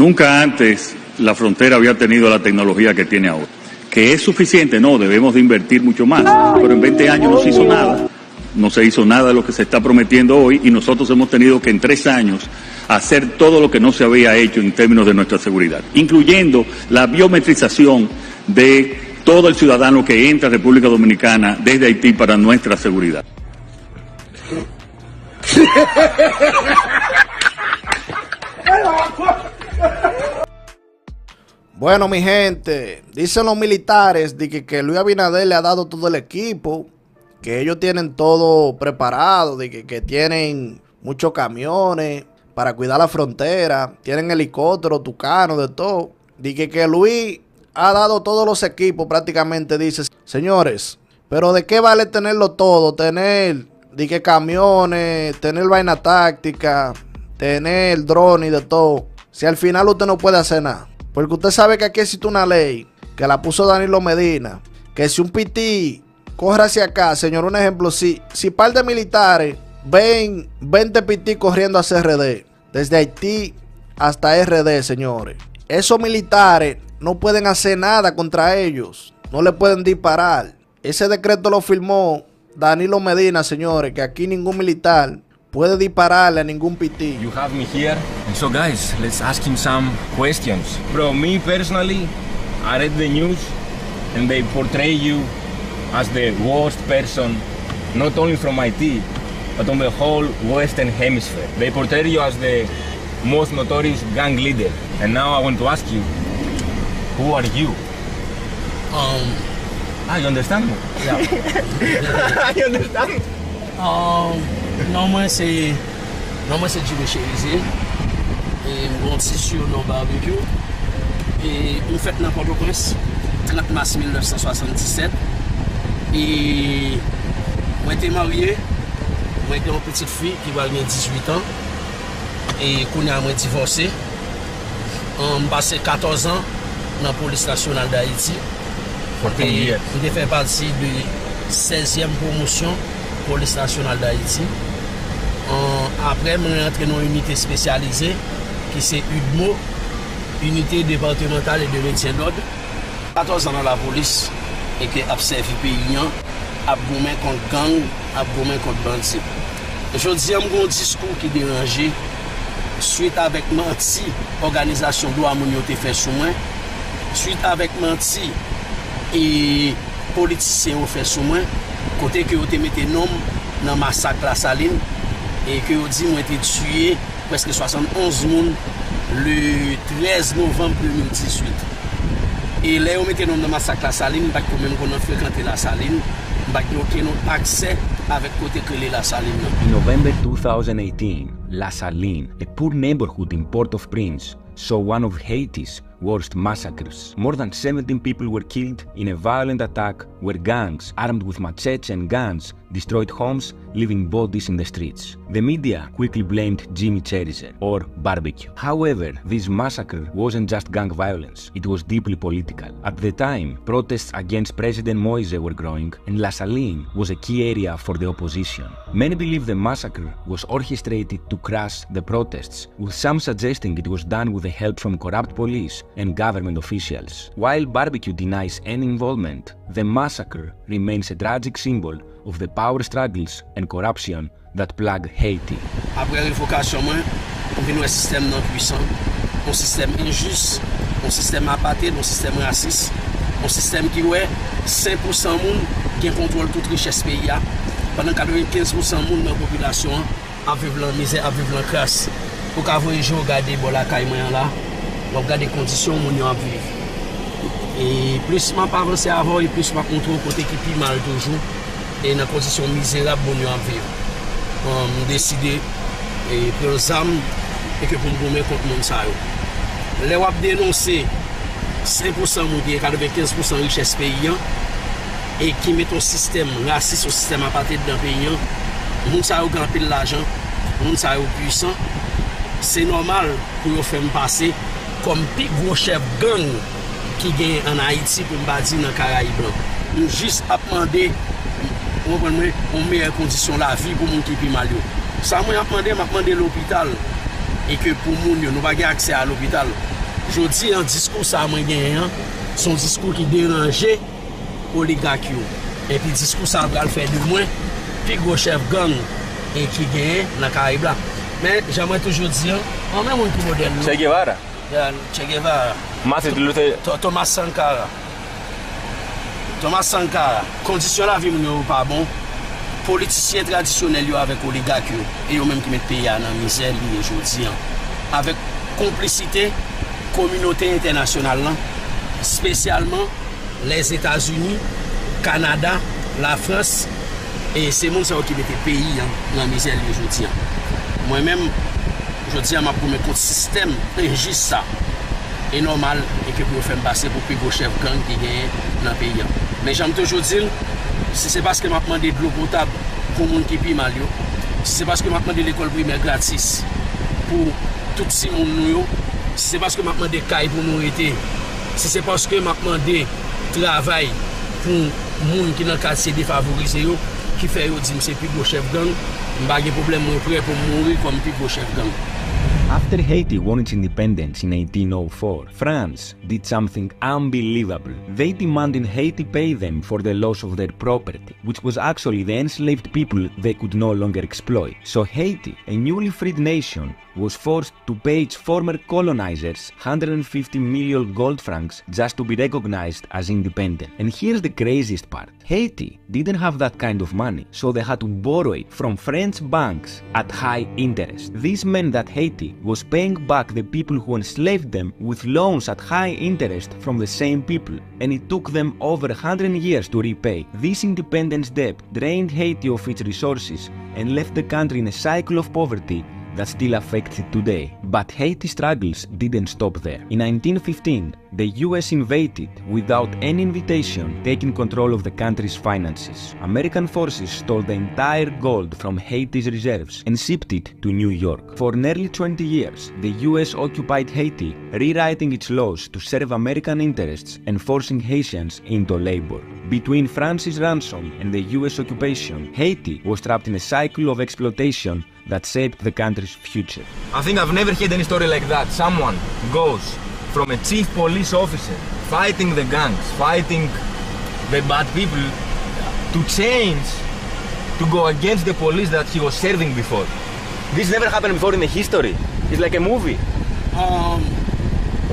Nunca antes la frontera había tenido la tecnología que tiene ahora. ¿Que es suficiente? No, debemos de invertir mucho más. Pero en 20 años no se hizo nada. No se hizo nada de lo que se está prometiendo hoy y nosotros hemos tenido que en 3 años hacer todo lo que no se había hecho en términos de nuestra seguridad, incluyendo la biometrización de todo el ciudadano que entra a República Dominicana desde Haití para nuestra seguridad. Bueno, mi gente, dicen los militares de que Luis Abinader le ha dado todo el equipo, que ellos tienen todo preparado, de que tienen muchos camiones para cuidar la frontera, tienen helicópteros, tucanos, de todo. De que Luis ha dado todos los equipos prácticamente, dice, señores, pero ¿de qué vale tenerlo todo? Tener, de que camiones, tener vaina táctica, tener drones y de todo, si al final usted no puede hacer nada. Porque usted sabe que aquí existe una ley que la puso Danilo Medina, que si un pití corre hacia acá, señor, un ejemplo, si par de militares ven 20 pití corriendo hacia RD, desde Haití hasta RD, señores, esos militares no pueden hacer nada contra ellos, no le pueden disparar. Ese decreto lo firmó Danilo Medina, señores, que aquí ningún militar puede dispararle a ningún pití. You have me here. And so guys, let's ask him some questions. Bro, me personally, I read the news and they portray you as the worst person, not only from IT, but on the whole Western Hemisphere. They portray you as the most notorious gang leader. And now I want to ask you, who are you? You understand me? Yeah. You understand? Non, moi c'est Sigue chérisé. Et mon tissu non barbecue. Et on fait dans Port-au-Prince, 30 mars 1977. Et moi j'étais marié, moi j'étais une petite fille qui va avoir 18 ans. Et qu'on a moi divorcé. On passé 14 ans dans la police nationale d'Haïti. Et j'ai fait partie de 16e promotion police nationale d'Haïti. Après, je suis rentré dans une unité spécialisée qui c'est UDMO, unité départementale et de maintien d'ordre. 14 ans dans la police et qui a servi le pays, a gommé contre gang, a gommé contre bandits. Je dis, j'ai un discours qui dérangeait suite avec menti, organisation de l'Amonioté fait sous moi, suite avec menti et politiciens ont fait sous moi, côté que vous avez mis nom dans le massacre la Saline. Et que vous dit ont été tués presque 71 personnes le 13 novembre 2018. Et là, on mettait dans le massacre la Saline, parce que même qu'on a fréquenté la Saline, parce qu'on a accès avec côté que la Saline. In November 2018, La Saline, a poor neighborhood in Port-au-Prince, saw one of Haiti's worst massacres. More than 17 people were killed in a violent attack where gangs armed with machetes and guns destroyed homes, leaving bodies in the streets. The media quickly blamed Jimmy Cherizer, or Barbacue. However, this massacre wasn't just gang violence, it was deeply political. At the time, protests against President Moise were growing, and La Saline was a key area for the opposition. Many believe the massacre was orchestrated to crush the protests, with some suggesting it was done with the help from corrupt police and government officials. While Barbacue denies any involvement, the massacre remains a tragic symbol of the power struggles and corruption that plague Haiti. Après révocation, on vient un système non puissant, un système injuste, un système apartheid, un système raciste, un système qui ouais 5% de monde qui contrôle toute richesse pays pendant 95% de monde dans la population à vivre la misère, à vivre la crasse. Pour qu'avoir les gens regarder bon la caille là, on regarder les conditions où on vivre. Et plus je avance avant et plus je contrôle côté qui plus mal toujours. Et dans des conditions misérables pour nous vivre. On a décidé de prendre les armes et que pour nous mettre contre le monde. Les WAP dénoncé 5% de 95% de richesse paysan et qui met un système raciste, un système apartheid dans le pays. Le monde a grand pile l'argent, le monde est puissant. C'est normal pour nous faire passer comme plus gros chef gang qui gagne en Haïti pour me dire dans les Caraïbes. Nous juste à demander une meilleure condition de la vie pour les gens qui sont mal. Ça, je demandé l'hôpital et que pour moun yo, nous pas accès à l'hôpital. Je dis un discours ça moi gagne, son discours qui dérangeait oligarque yo. Et puis discours ça va le faire de moins puis gros chef gang et qui gagne dans Caraïbes là. Mais j'aimerais toujours dire, on même un qui modèle. Che Guevara. Che Guevara. Martin Luther. Thomas Sankara. Thomas Sankara, condition la vie moun pas bon. Politiciens traditionnels yo avec oligarques yo et yo même qui mettent pays dans misère li aujourd'hui avec complicité communauté internationale là, spécialement les États-Unis, Canada, la France et c'est moun ça qui mettent pays dans misère li aujourd'hui. Moi-même je dis à ma pour me contre système injuste ça est normal et que pour faire passer pour plus gros chef gang qui gagne dans le pays. Mais j'aime toujours dire, si c'est parce que m'a demandé de l'eau potable pour les gens qui vivent mal, si c'est parce que m'a demandé l'école primaire gratis pour tout ces gens, si c'est parce que m'a demandé caille pour nous aider, si c'est parce que m'a demandé travail pour les gens qui sont dans le quartier défavorisé, qui fait dire que c'est plus gros chef gang, je n'ai pas de problème prêt pour mourir comme plus gros chef gang. After Haiti won its independence in 1804, France did something unbelievable. They demanded Haiti pay them for the loss of their property, which was actually the enslaved people they could no longer exploit. So Haiti, a newly freed nation, was forced to pay its former colonizers 150 million gold francs just to be recognized as independent. And here's the craziest part. Haiti didn't have that kind of money, so they had to borrow it from French banks at high interest. This meant that Haiti was paying back the people who enslaved them with loans at high interest from the same people, and it took them over 100 years to repay. This independence debt drained Haiti of its resources and left the country in a cycle of poverty that still affects it today. But Haiti's struggles didn't stop there. In 1915, the US invaded without any invitation, taking control of the country's finances. American forces stole the entire gold from Haiti's reserves and shipped it to New York. For nearly 20 years, the US occupied Haiti, rewriting its laws to serve American interests and forcing Haitians into labor. Between France's ransom and the US occupation, Haiti was trapped in a cycle of exploitation that shaped the country's future. I think I've never heard any story like that. Someone goes from a chief police officer fighting the gangs, fighting the bad people, to change, to go against the police that he was serving before. This never happened before in the history. It's like a movie.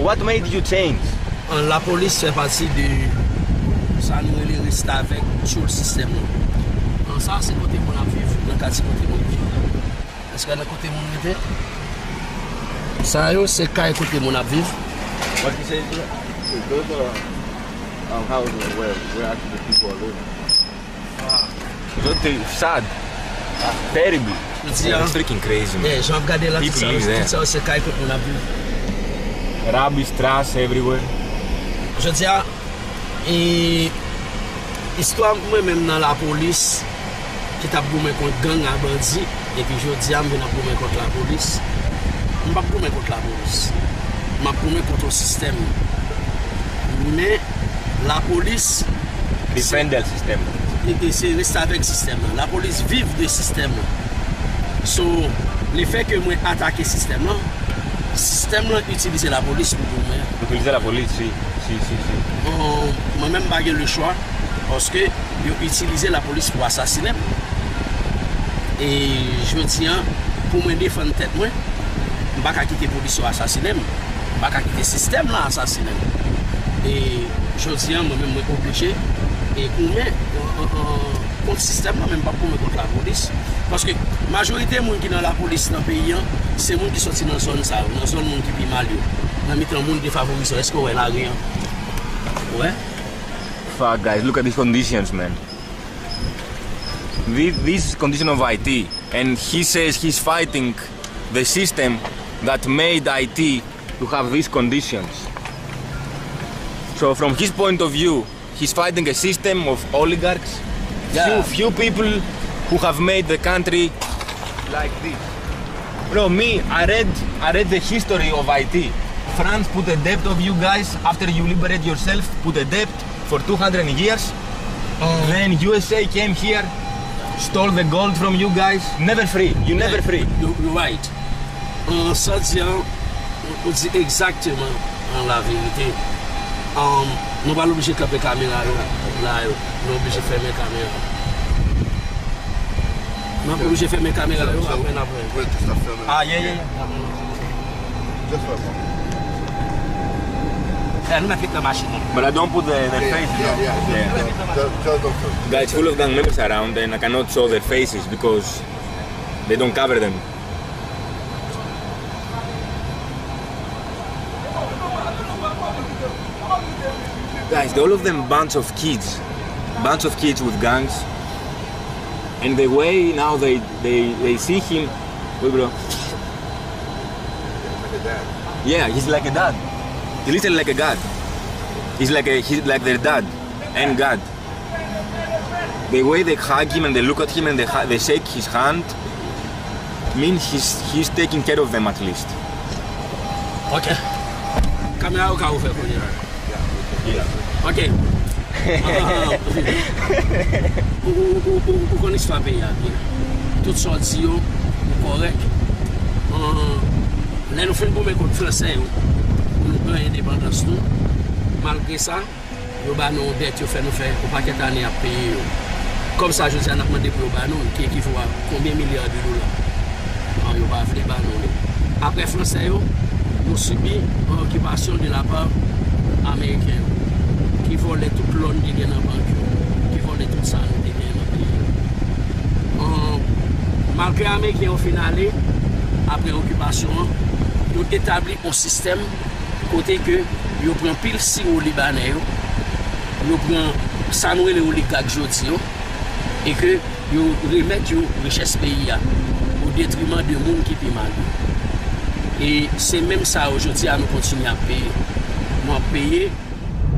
What made you change? La police fait partie de ça nous reste avec tout le système. Ça c'est côté mon vivre, dans le quartier côté mon vivre. Est-ce que dans côté mon vivre? Ça c'est quand côté mon vivre. What you say? Those are houses where actually the people are living. Sad. Terrible. It's freaking crazy, man. J'ai regardé là, people live there. ça c'est quand côté mon vivre. Rubbish, trash everywhere. Je dis et histoire moi-même dans la police qui t'a boumé contre gang à bandit et puis je dis je vais boumé contre la police. Je ne vais pas boumé contre la police. Je vais boumé contre le système. Mais la police Defend le système. C'est rester avec le système. La police vive du système. So, le fait que moi attaquer le système, le système utilise la police pour boumé. Utiliser la police, si. Moi-même, je n'ai pas le choix parce que ils utilisé la police pour assassiner. Et je tiens, pour me défendre tête, moi, je ne vais pas quitter la police pour assassiner. Je ne vais pas quitter le système là assassiner. Et je tiens, moi-même, je suis obligé. Et pour moi, contre le système, même pas pour me contre la police. Parce que la majorité des gens qui sont dans la police dans le pays, c'est les gens qui sont dans la zone, dans la zone qui vit mal. Dans le monde défavorisé, est-ce qu'on est là? Ouais. Fuck, guys, look at these conditions, man. This condition of IT, and he says he's fighting the system that made IT to have these conditions. So from his point of view, he's fighting a system of oligarchs, few people who have made the country like this. Bro, I read the history of IT. France put a debt of you guys after you liberate yourself, put a debt for 200 years. Then USA came here, stole the gold from you guys. Never free. Never free. You're right. Ça dit, on dit exactement la vérité. Nous pas obligé de camper la caméra là, nous obligé de fermer la caméra. Nous pas obligé de fermer la caméra après. Ah, yeah. Just for a moment. Nous mettons la machine. But I don't put their faces. Just don't put. Guys, full of gang members around, and I cannot show their faces because they don't cover them. Guys, all of them bunch of kids with guns, and the way now they see him, wait, bro. Like a dad. Yeah, he's like a dad. He's literally like a god. He's like their dad and God. The way they hug him and they look at him and they shake his hand means he's taking care of them at least. Ok. Caméra au cas où fait qu'on y Ok. Vous connaissez pas pays toutes sorties correct. Là nous faisons pour mes français nous indépendance nous. Malgré ça, nous ba nous dette fait nous faire pour paquet d'années à payer. Comme ça je dis à nous demander pour ba nous qui faut combien milliards de dollars. On va faire ba nous. Après français nous subit une occupation de la part américaine qui volait toute l'eau qui vient dans la banque, qui volait tout ça qui vient dans le pays. Malgré les Américains au final, après l'occupation, ils ont établi un système côté que ils prennent pile si au Libanais, ils prennent sanoué les oligarques jodi et que ils remettent la richesse pays au détriment de monde qui est mal. Et c'est même ça aujourd'hui à nous continuer à payer. Nous payer.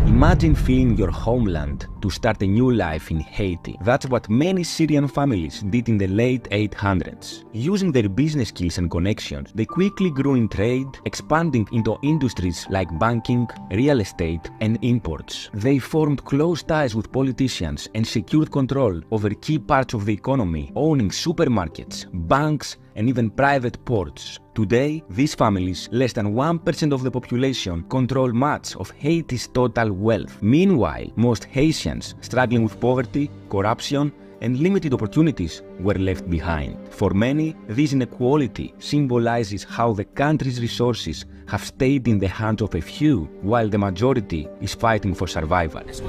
Imagine fleeing your homeland to start a new life in Haiti. That's what many Syrian families did in the late 800s. Using their business skills and connections, they quickly grew in trade, expanding into industries like banking, real estate, and imports. They formed close ties with politicians and secured control over key parts of the economy, owning supermarkets, banks, and even private ports. Today, these families, less than 1% of the population, control much of Haiti's total wealth. Meanwhile, most Haitians struggling with poverty, corruption, and limited opportunities were left behind. For many, this inequality symbolizes how the country's resources have stayed in the hands of a few, while the majority is fighting for survival. This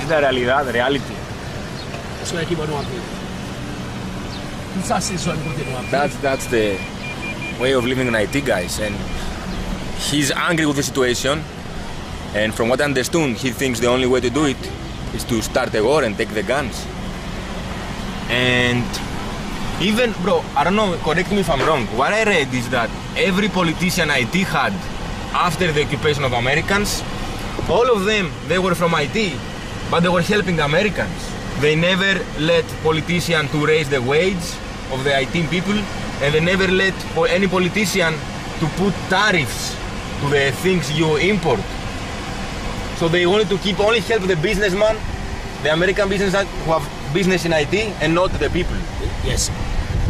is the realidad, the reality. That's the way of living in Haiti, guys, and he's angry with the situation, and from what I understood, he thinks the only way to do it is to start a war and take the guns. And even, bro, I don't know, correct me if I'm wrong, what I read is that every politician Haiti had after the occupation of Americans, all of them, they were from Haiti, but they were helping the Americans. They never let politicians to raise the wage of the Haitian people, and they never let any politician to put tariffs to the things you import. So they wanted to keep only help the businessman, the American businessmen who have business in Haiti, and not the people. Yes.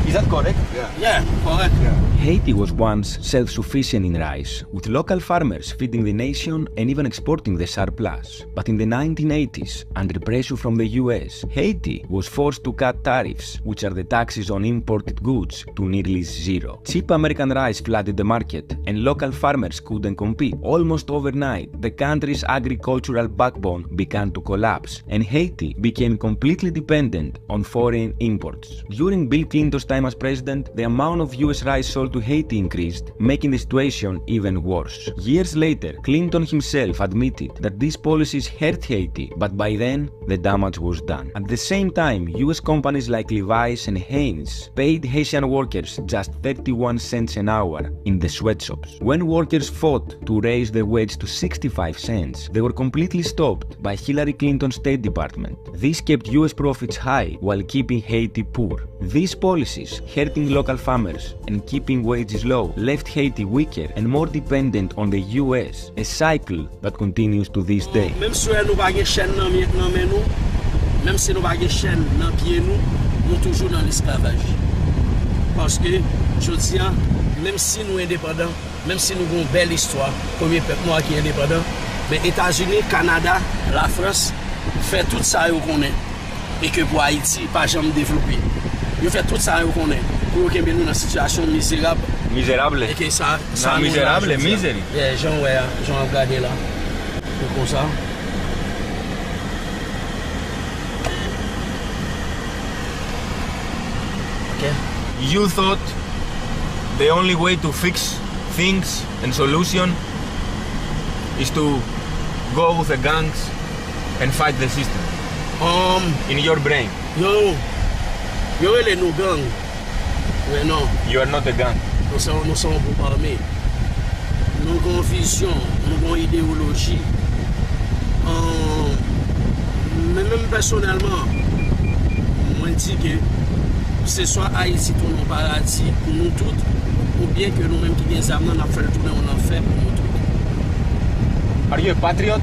Is that correct? Yeah, correct. Yeah. Haiti was once self-sufficient in rice, with local farmers feeding the nation and even exporting the surplus. But in the 1980s, under pressure from the US, Haiti was forced to cut tariffs, which are the taxes on imported goods, to nearly zero. Cheap American rice flooded the market, and local farmers couldn't compete. Almost overnight, the country's agricultural backbone began to collapse, and Haiti became completely dependent on foreign imports. During Bill Clinton's time as president, the amount of US rice sold to Haiti increased, making the situation even worse. Years later, Clinton himself admitted that these policies hurt Haiti, but by then, the damage was done. At the same time, US companies like Levi's and Hanes paid Haitian workers just 31 cents an hour in the sweatshops. When workers fought to raise the wage to 65 cents, they were completely stopped by Hillary Clinton's State Department. This kept US profits high while keeping Haiti poor. These policies, hurting local farmers and keeping wages low, left Haiti weaker and more dependent on the US, a cycle that continues to this day. Même si nous pas une chaîne dans nous, même si nous pas une chaîne dans pied nous nous toujours dans l'esclavage. Parce que, je dis, même si nous sommes indépendants, même si nous avons une belle histoire, comme le peuple noir qui est indépendant, mais États-Unis, Canada, la France, fait tout ça qu'on connaît. Et que pour Haïti, pas jamais développé. Ils fait tout ça qu'on connaît. Pour que nous dans une situation misérable. Misérable. Et que ça Non, misérable, misère. Les gens, ouais, j'en regardé là. C'est comme ça. Ok. You thought the only way to fix things and solution is to go with the gangs and fight the system. In your brain. Yo, les nous gang. Mais non, You are not a gang. nous sommes pour armés. Nous avons une vision, nous avons une idéologie. Mais même personnellement, moi je dis que ce soit Haïti tourne au paradis pour nous toutes, ou bien que nous-mêmes qui des âmes, nous avons fait le tourner en enfer pour nous toutes. Are you a patriot?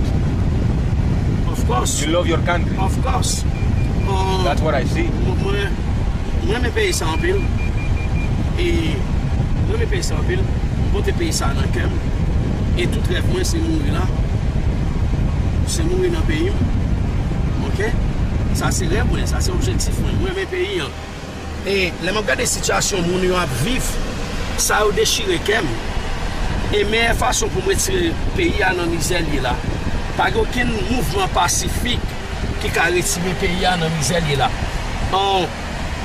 Of course. You love your country? Of course. That's what I see. Moi, je paye ça en pile. Et moi, je paye ça en pile. Moi, je paye ça dans le cœur. Et tout rêve, moi, c'est mourir là. C'est mourir dans le pays. Ok? Ça, c'est rêve, ça, c'est objectif. Moi, je paye. Et les regarde des situations où nous vivons, ça a déchiré quand même. Et la meilleure façon pour me retirer le pays dans la misère là, pas aucun mouvement pacifique qui a retiré le pays dans la misère là.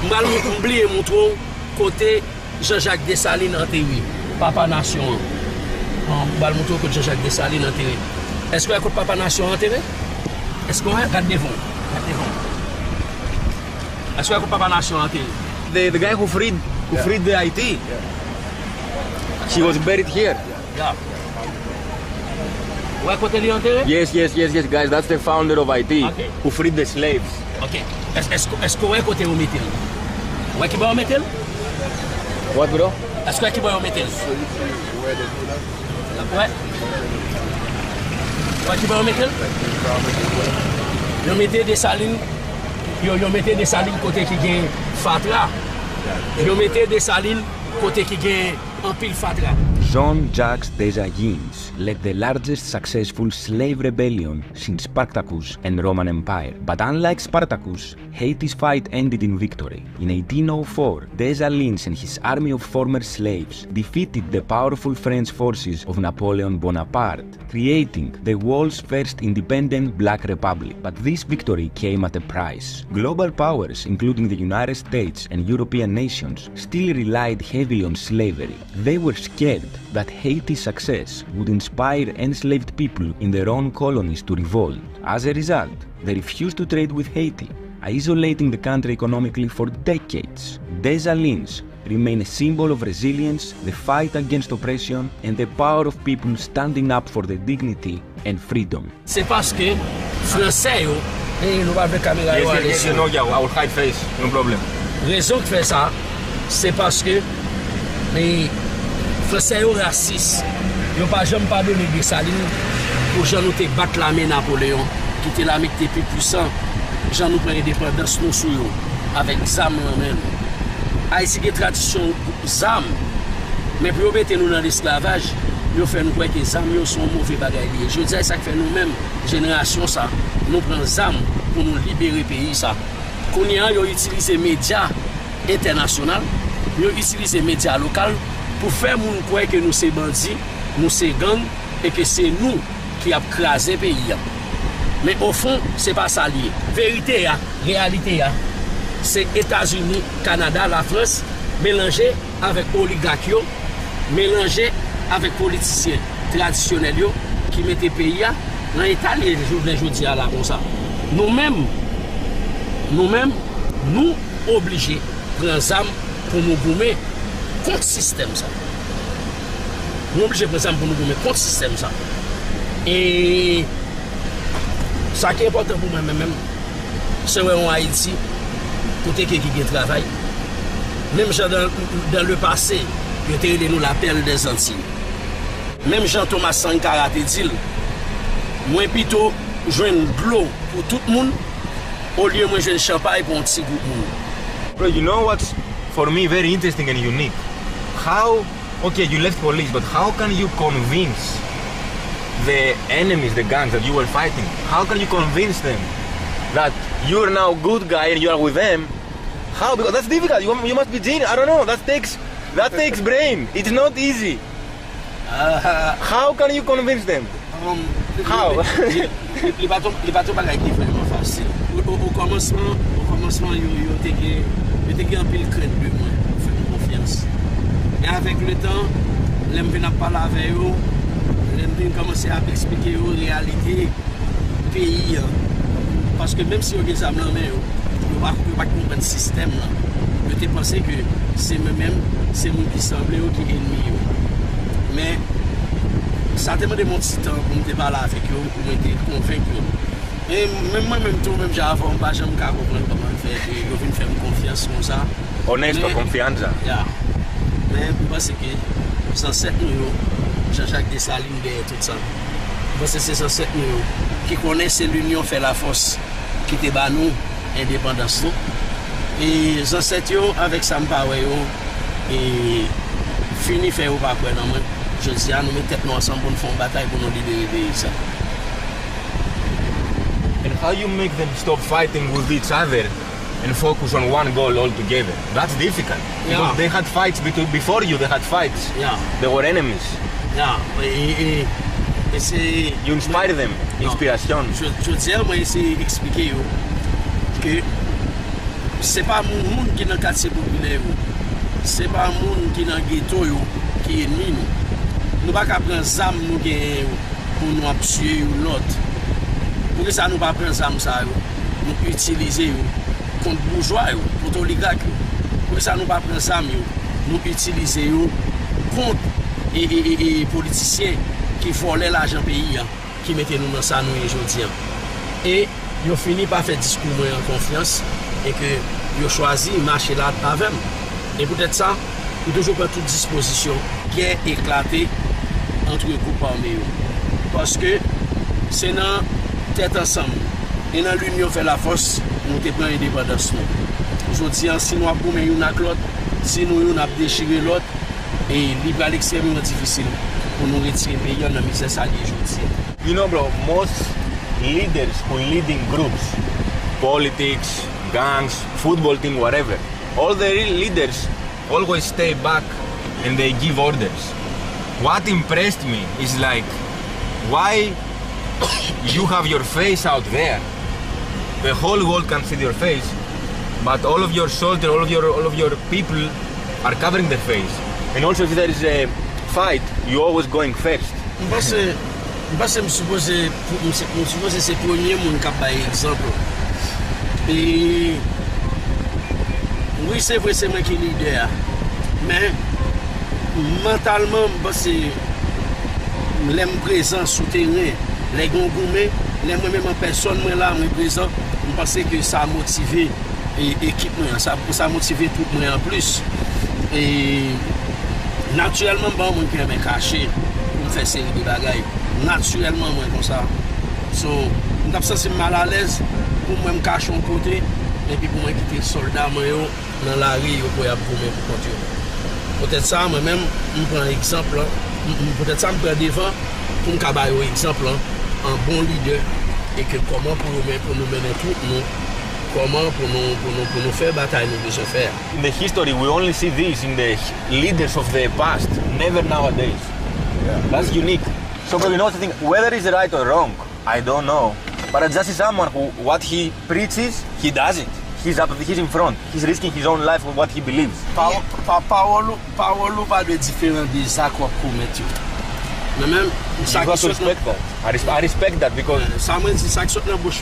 Je vais oublier mon trou côté Jean-Jacques Dessalines enterré, Papa Nation. Je vais montrer côté Jean-Jacques Dessalines enterré. Est-ce que vous avez Papa Nation enterré? Est-ce que vous avez devant? Est-ce que vous avez Papa Nation enterré? The guy who freed the Haiti. He was buried here. Yeah. Où est-ce que vous enterré? Yes, guys. That's the founder of Haiti, Okay. who freed the slaves. Ok. Est-ce que vous avez côté où mettez? Où est-ce que vous mettez? What, bro? Est-ce que vous mettez? Ouais. Où est-ce que vous mettez? Vous mettez des salines. Vous mettez des salines côté qui gagne fatra. Vous mettez des salines côté qui gagne un pile fatra. Jean-Jacques Dessalines led the largest successful slave rebellion since Spartacus and Roman Empire. But unlike Spartacus, Haiti's fight ended in victory. In 1804, Dessalines and his army of former slaves defeated the powerful French forces of Napoleon Bonaparte, creating the world's first independent Black Republic. But this victory came at a price. Global powers, including the United States and European nations, still relied heavily on slavery. They were scared that Haiti's success would inspire enslaved people in their own colonies to revolt. As a result, they refused to trade with Haiti, isolating the country economically for decades. Dessalines remain a symbol of resilience, the fight against oppression, and the power of people standing up for their dignity and freedom. C'est parce que Français, nous pas avec caméra. Yes, you know, yeah, I will hide face, no problem. Raison qui fait ça, c'est parce que les Français sont racistes. Ils n'ont pas jamais pardonné des salines pour gens nous battre l'armée Napoléon, qui était l'armée qui était plus puissante. Gens nous prennent l'indépendance nous sur eux, avec ZAM même. Haïti a une tradition ZAM, mais pour mettre nous dans l'esclavage, ils font nous croire que ZAM sont mauvais bagages. Je dis ça que fait nous-mêmes, génération ça, nous prenons ZAM pour nous libérer le pays. Quand ils ont utilisé les médias internationaux, ils ont utilisé les médias locaux pour faire nous croire que nous sommes bandits, nous sommes gangs et que c'est nous qui avons crasé le pays. Mais au fond, ce n'est pas ça lié. Vérité, réalité, c'est États-Unis, Canada, la France, mélangés avec oligarques, mélangés avec politiciens traditionnels qui mettent le pays dans l'état les jours là comme ça. Nous-mêmes, nous obligés de prendre des armes pour nous gommer contre le système. Ça. Nous obligés de prendre des armes pour nous gommer contre le système. Ça. Et ça qui est important pour moi-même, c'est en Haïti, côté qui travaille. Même dans le passé, il était nous la perle des Antilles. Même Jean-Thomas Sankara te dit, moi plutôt joindre de l'eau pour tout le monde, au lieu de joindre champagne pour un petit groupe. Bro, you know what's for me very interesting and unique? How, okay, you left police, but how can you convince the enemies, the gangs that you were fighting, how can you convince them that you're now a good guy and you are with them? How? Because that's difficult. You must be genius. I don't know. That takes brain. It's not easy. How can you convince them? How? Les bateaux bagaille qui vraiment facile. Au commencement, yo te un pile crainte de moi, faire confiance. Et avec le temps, l'aime venir parler avec eux, l'aime commencer à expliquer aux réalités pays. Parce que même si on est amené, on va comprendre le système là. Je te pensé que c'est moi-même, c'est moi qui semblait qui est ennemi. Mais ça demande mon petit temps pour me parler avec eux, pour me convaincre. Et même moi-même, tout-même, j'ai avant, je ne sais pas comprendre comment faire, je viens faire confiance comme ça. Honesto, confiance. Yeah. Mais je pense que 107 millions, Jean-Jacques Dessalines derrière tout ça. Je pense que c'est 107 millions qui connaissent l'union fait la force qui te bat nous, indépendance. Et 107 millions, avec ça, et fini faire ou pas quoi, non, moi. Je dis à nous mettre tête ensemble pour nous faire une bataille pour nous libérer ça. And how you make them stop fighting with each other and focus on one goal altogether? That's difficult. Yeah. Because they had fights before you, they had fights. Yeah. They were enemies. Yeah. Et c'est... You inspire them. Non. Inspiration. Je dis à moi essayer d'expliquer que c'est pas mon monde qui est dans le quartier populaire, c'est pas mon monde qui est dans le ghetto qui est ennemi. Nous ne pouvons pas prendre des armes pour nous tuer l'autre. Pour que ça nous pas prendre des armes, nous utiliser contre les bourgeois, contre les oligarques. Pour que ça nous pas prendre des armes, nous utiliser contre les politiciens qui volaient l'argent pays, qui mettaient nous dans ça nous aujourd'hui. Et ils ont fini par faire discours en confiance et que ils ont choisi de marcher là avec. Et peut-être ça, ils ont toujours pris toute disposition qui est éclatée entre les groupes armés. Parce que c'est dans tête ensemble et dans l'union fait la force, nous te prenons l'indépendance. Aujourd'hui, si nous avons une avec l'autre, si nous avons déchiré l'autre, et il va extrêmement difficile pour nous retirer le pays dans la misère ça aujourd'hui. You know, bro, most leaders who lead in groups, politics, gangs, football team, whatever, all the real leaders always stay back and they give orders. What impressed me is like, why you have your face out there? The whole world can see your face, but all of your soldiers, all of your people are covering their face. And also, if there is a fight, you're always going first. Je pense que je suppose que c'est le premier monde qui a par exemple. Et oui, c'est vrai, c'est moi qui suis leader. Mais mentalement, je suis présent sous terrain, les gongoumés, les moi-même en personne, moi là, je suis présent. Je pense que ça a motivé l'équipe, ça a motivé tout le monde en plus. Et naturellement, je suis me cacher pour faire série de bagailles. Naturellement, moi comme ça. So, je suis senti mal à l'aise pour moi me cacher un côté et puis pour moi quitter soldat dans la rue pour continuer. Peut-être ça, moi-même, je prends un exemple. Peut-être ça, je prends devant pour me faire un exemple, un bon leader et que comment pour nous mener tout, comment pour nous faire bataille, nous devons faire. In the history, we only see this in the leaders of the past, never nowadays. Yeah. That's unique. So, but you know something, whether it's right or wrong, I don't know. But I just see someone who, what he preaches, he does it. He's in front. He's risking his own life with what he believes. Parole pas de différent des actes qu'on commet. Mais même You have to respect that. I respect that because ça me dit ça qui saute dans bouche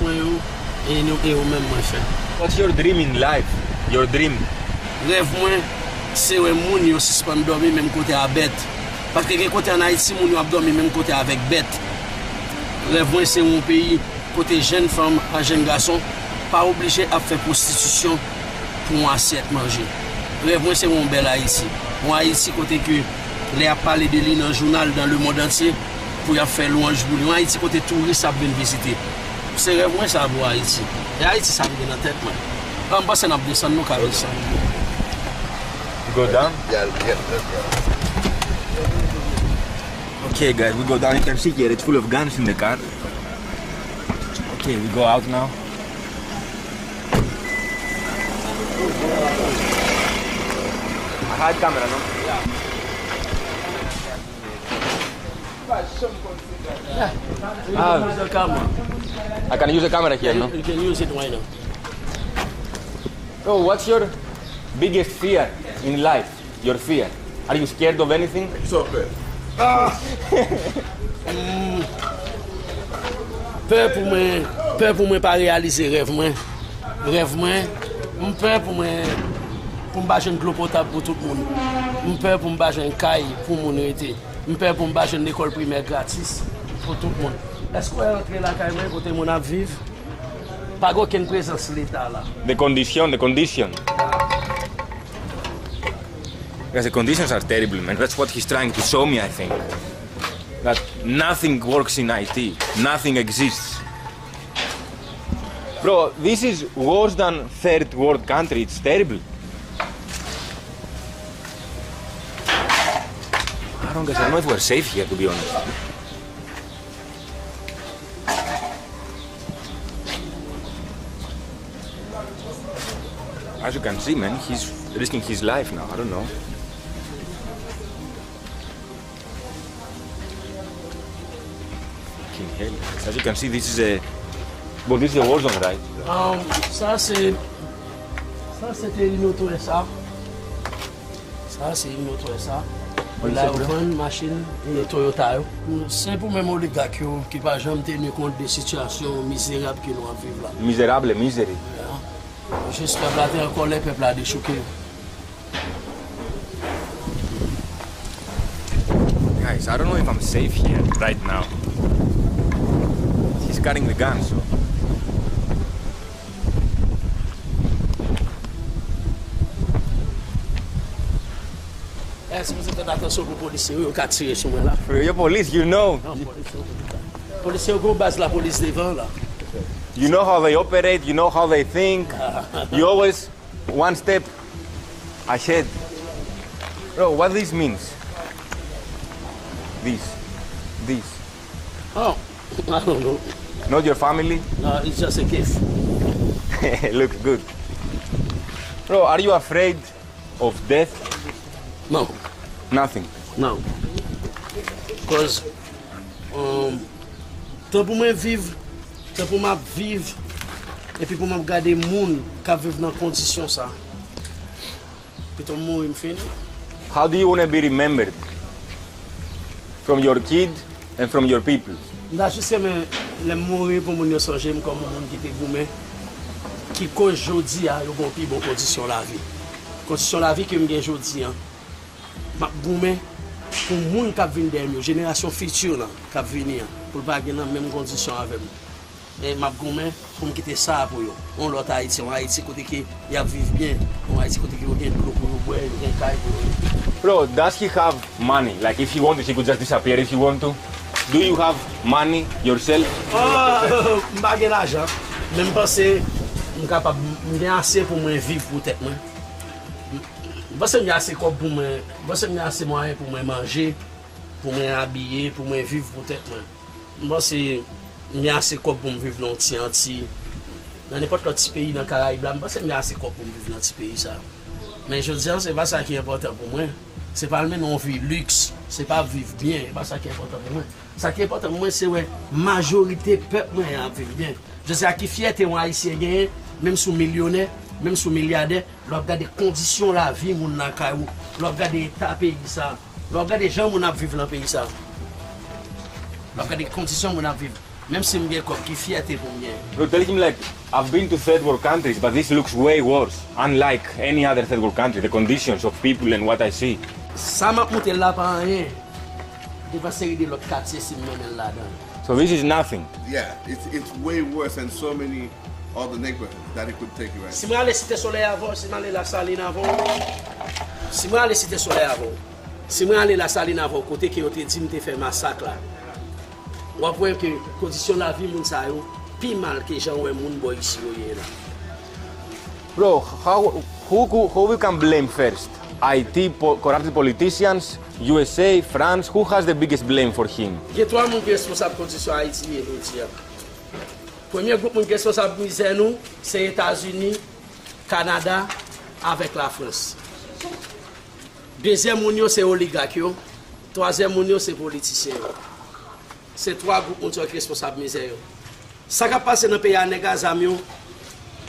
et nous même moi faire. what's your dream in life? Your dream. Rêve moi c'est un monde yo suspend dormir même côté à bête. Parce que côté en Haïti moun yo a dormir même côté avec bête. Rêve moi c'est un pays côté jeune femme à jeune garçon pas obligé à faire prostitution pour une assiette manger. Rêve moi c'est un bel Haïti. Un Haïti côté que les a parlé de lui dans le journal dans le monde entier pour y faire louange pour lui. Un Haïti côté touriste à venir visiter. C'est rêve moi ça pour Haïti. Et Haïti ça me dans la tête moi. An basen ap desan nou ka desan. Go down? Yeah, yeah. Okay, guys, we go down. You can see here, it's full of guns in the car. Okay, we go out now. I had camera, no? Use the camera. I can use the camera here, no? You can use it right now. Bro, what's your biggest fear in life? Your fear? Are you scared of anything? It's okay. Peur pour moi pas réaliser rêve moi. Rêve moi, peur pour moi pour m'bacher un clou potable pour tout le monde. Peur pour m'bacher un caille pour mon été. Peur pour m'bacher une école primaire gratis pour tout le monde. Est-ce qu'on va rentrer la caille côté mon à vivre? Pas aucune présence l'état là. The condition. Because the conditions are terrible, man. That's what he's trying to show me, I think. That nothing works in IT. Nothing exists. Bro, this is worse than third world country. It's terrible. I don't know if we're safe here, to be honest. As you can see, man, he's risking his life now. I don't know. Fucking hell. As you can see, this is a... Well, this is a war zone, right? Ça c'était une auto SA. Ça c'est une auto SA. Là on vend une machine et Toyota. C'est pour même les gars qui pas jamais tenu compte des situations misérables que nous vivons là. Miserable, misery. J'espère que encore les peuples à déchoquer. Guys, I don't know if I'm safe here right now. He's carrying the gun, so... Est-ce que vous faites attention aux policiers qui ont tiré sur moi là? You're police, you know. Les policiers qui ont base la police devant là. You know how they operate, you know how they think. You always one step ahead. Bro, what this means? This. Oh, I don't know. Not your family? No, it's just a gift. Looks good. Bro, are you afraid of death? No. Nothing. No. Because tant pour moi vivre, tant pour moi vivre et puis pour moi regarder monde qui vivent dans condition ça. Puis tout monde me fait. How do you want to be remembered? From your kid and from your people? Là je sais mais les mourir pour mon songer comme monde qui était goumé qui cause jodi a yo bon pi bon condition la vie. Condition la vie que me gagne jodi hein. M'a goumé pour moun qui vinn derrière génération future là qui venir pour pas gagner dans même condition avec moi. Et m'a goumé pour me quitter ça pour yo. On l'autre Haïti, côté qui y a vivre bien, on Haïti côté qui gagne l'eau pour boire, gagne caille pour. Bro, does he have money? Like if he wanted, he could just disappear if he want to. Do you have money yourself? M'pa gen l'argent, même penser m'capable m'gagne assez pour moi vivre pour tête moi. Parce que j'ai assez quoi pour moi, parce que j'ai assez moyen pour moi manger, pour moi habiller, pour moi vivre pour tête moi. Parce que j'ai assez quoi pour me vivre dans anti dans n'importe quel petit pays dans le Caraïbe, parce que j'ai assez quoi pour me vivre dans ce pays ça. Mais je dis c'est pas ça qui est important pour moi. C'est pas même non vivre luxe, c'est pas vivre bien, c'est pas ça qui est important pour moi. Ça qui est important pour moi c'est ouais majorité peuple moi à vivre bien. Je sais à qui fierté un haïtien gagne même sous millionnaire, même sous milliardaire, l'on regarde les conditions de la vie moun nan kayou, l'on regarde l'état pays ça, l'on regarde les gens moun ap vivre dans pays ça. L'on regarde les conditions moun ap vivre. Même si m'gè comme qui fierté pour moi. Bro, tell him like, I've been to third world countries, but this looks way worse. Unlike any other third world country, the conditions of people and what I see. Ça m'a monté là par rien. Il va série de l'autre quartier si m'mène là-dedans. So this is nothing. Yeah, it's way worse than so many other neighborhoods that it could take you right. Si moi aller Cité Soleil avant, si moi aller la Saline avant, si moi aller Cité Soleil avant, si moi aller la Saline avant, côté qui ont dit me fait massacre là. On voit que condition la vie moun sa yo pi mal que gens ouais moun boy ici là. Bro, who we can blame first? IT, corrupted politicians, USA, France, who has the biggest blame for him? Il y a trois personnes responsables de la condition Haïti et Haïti. Premier groupe responsable de misère nous, c'est les États-Unis, Canada avec la France. Deuxième c'est les oligarques. Troisième c'est les politiciens. C'est trois groupes qui sont responsables de misère. Ça qui passe dans le pays à Négazamio,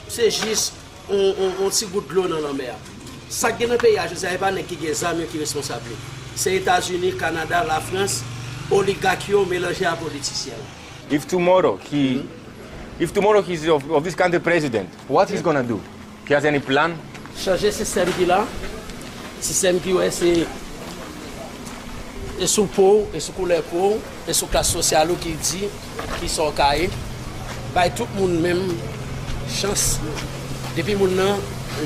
c'est juste un petit goût de l'eau dans la mer. Ça qui est dans le pays, je ne sais pas qui est responsable. C'est les États-Unis, Canada, la France, oligarques mélangés à politiciens. If tomorrow he's of this country president, what he's gonna do? He has any plan? Changer le système qui est là. Le système qui est sous peau, et sous couleur peau, et sous classe sociale qui dit, qui sont caillés. Bah, tout le monde même chance. Depuis que nous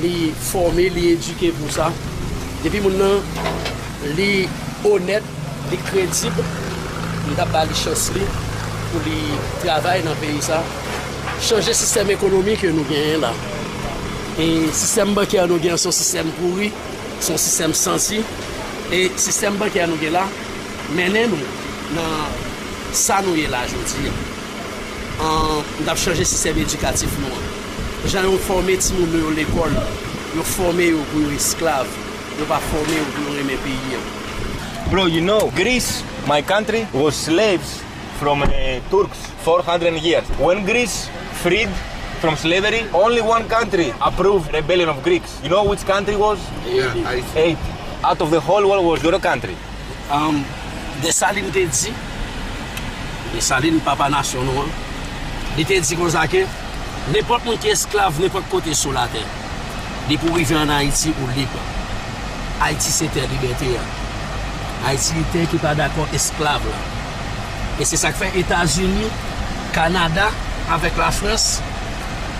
les formé, les éduqué pour ça. Depuis que nous les honnête, les crédibles, nous avons les chances pour les travailler dans le pays. Changer le système économique que nous gagnons là. Et le système bancaire nous gagnons son système pourri, son système sensi. Et le système bancaire nous gagnons là, menez-nous dans ça nous est là aujourd'hui. Nous avons changé le système éducatif. Les gens ont formé les gens à l'école, ils ont formé pour les esclaves, ils n'ont pas formé pour les pays. Bro, you know, Greece, my country, was slaves from Turks 400 years. When Greece freed from slavery, only one country approved rebellion of Greeks. You know which country was? Haiti. Out of the whole world was your country. Dessalines te dit, Dessalines papa national, il te dit comme ça que n'importe qui est esclave, n'importe côté sur la terre, il pour arriver en Haïti ou libre. Haïti c'était liberté. Haïti était qui pas d'accord esclave là. Et c'est ça que fait États-Unis, Canada avec la France.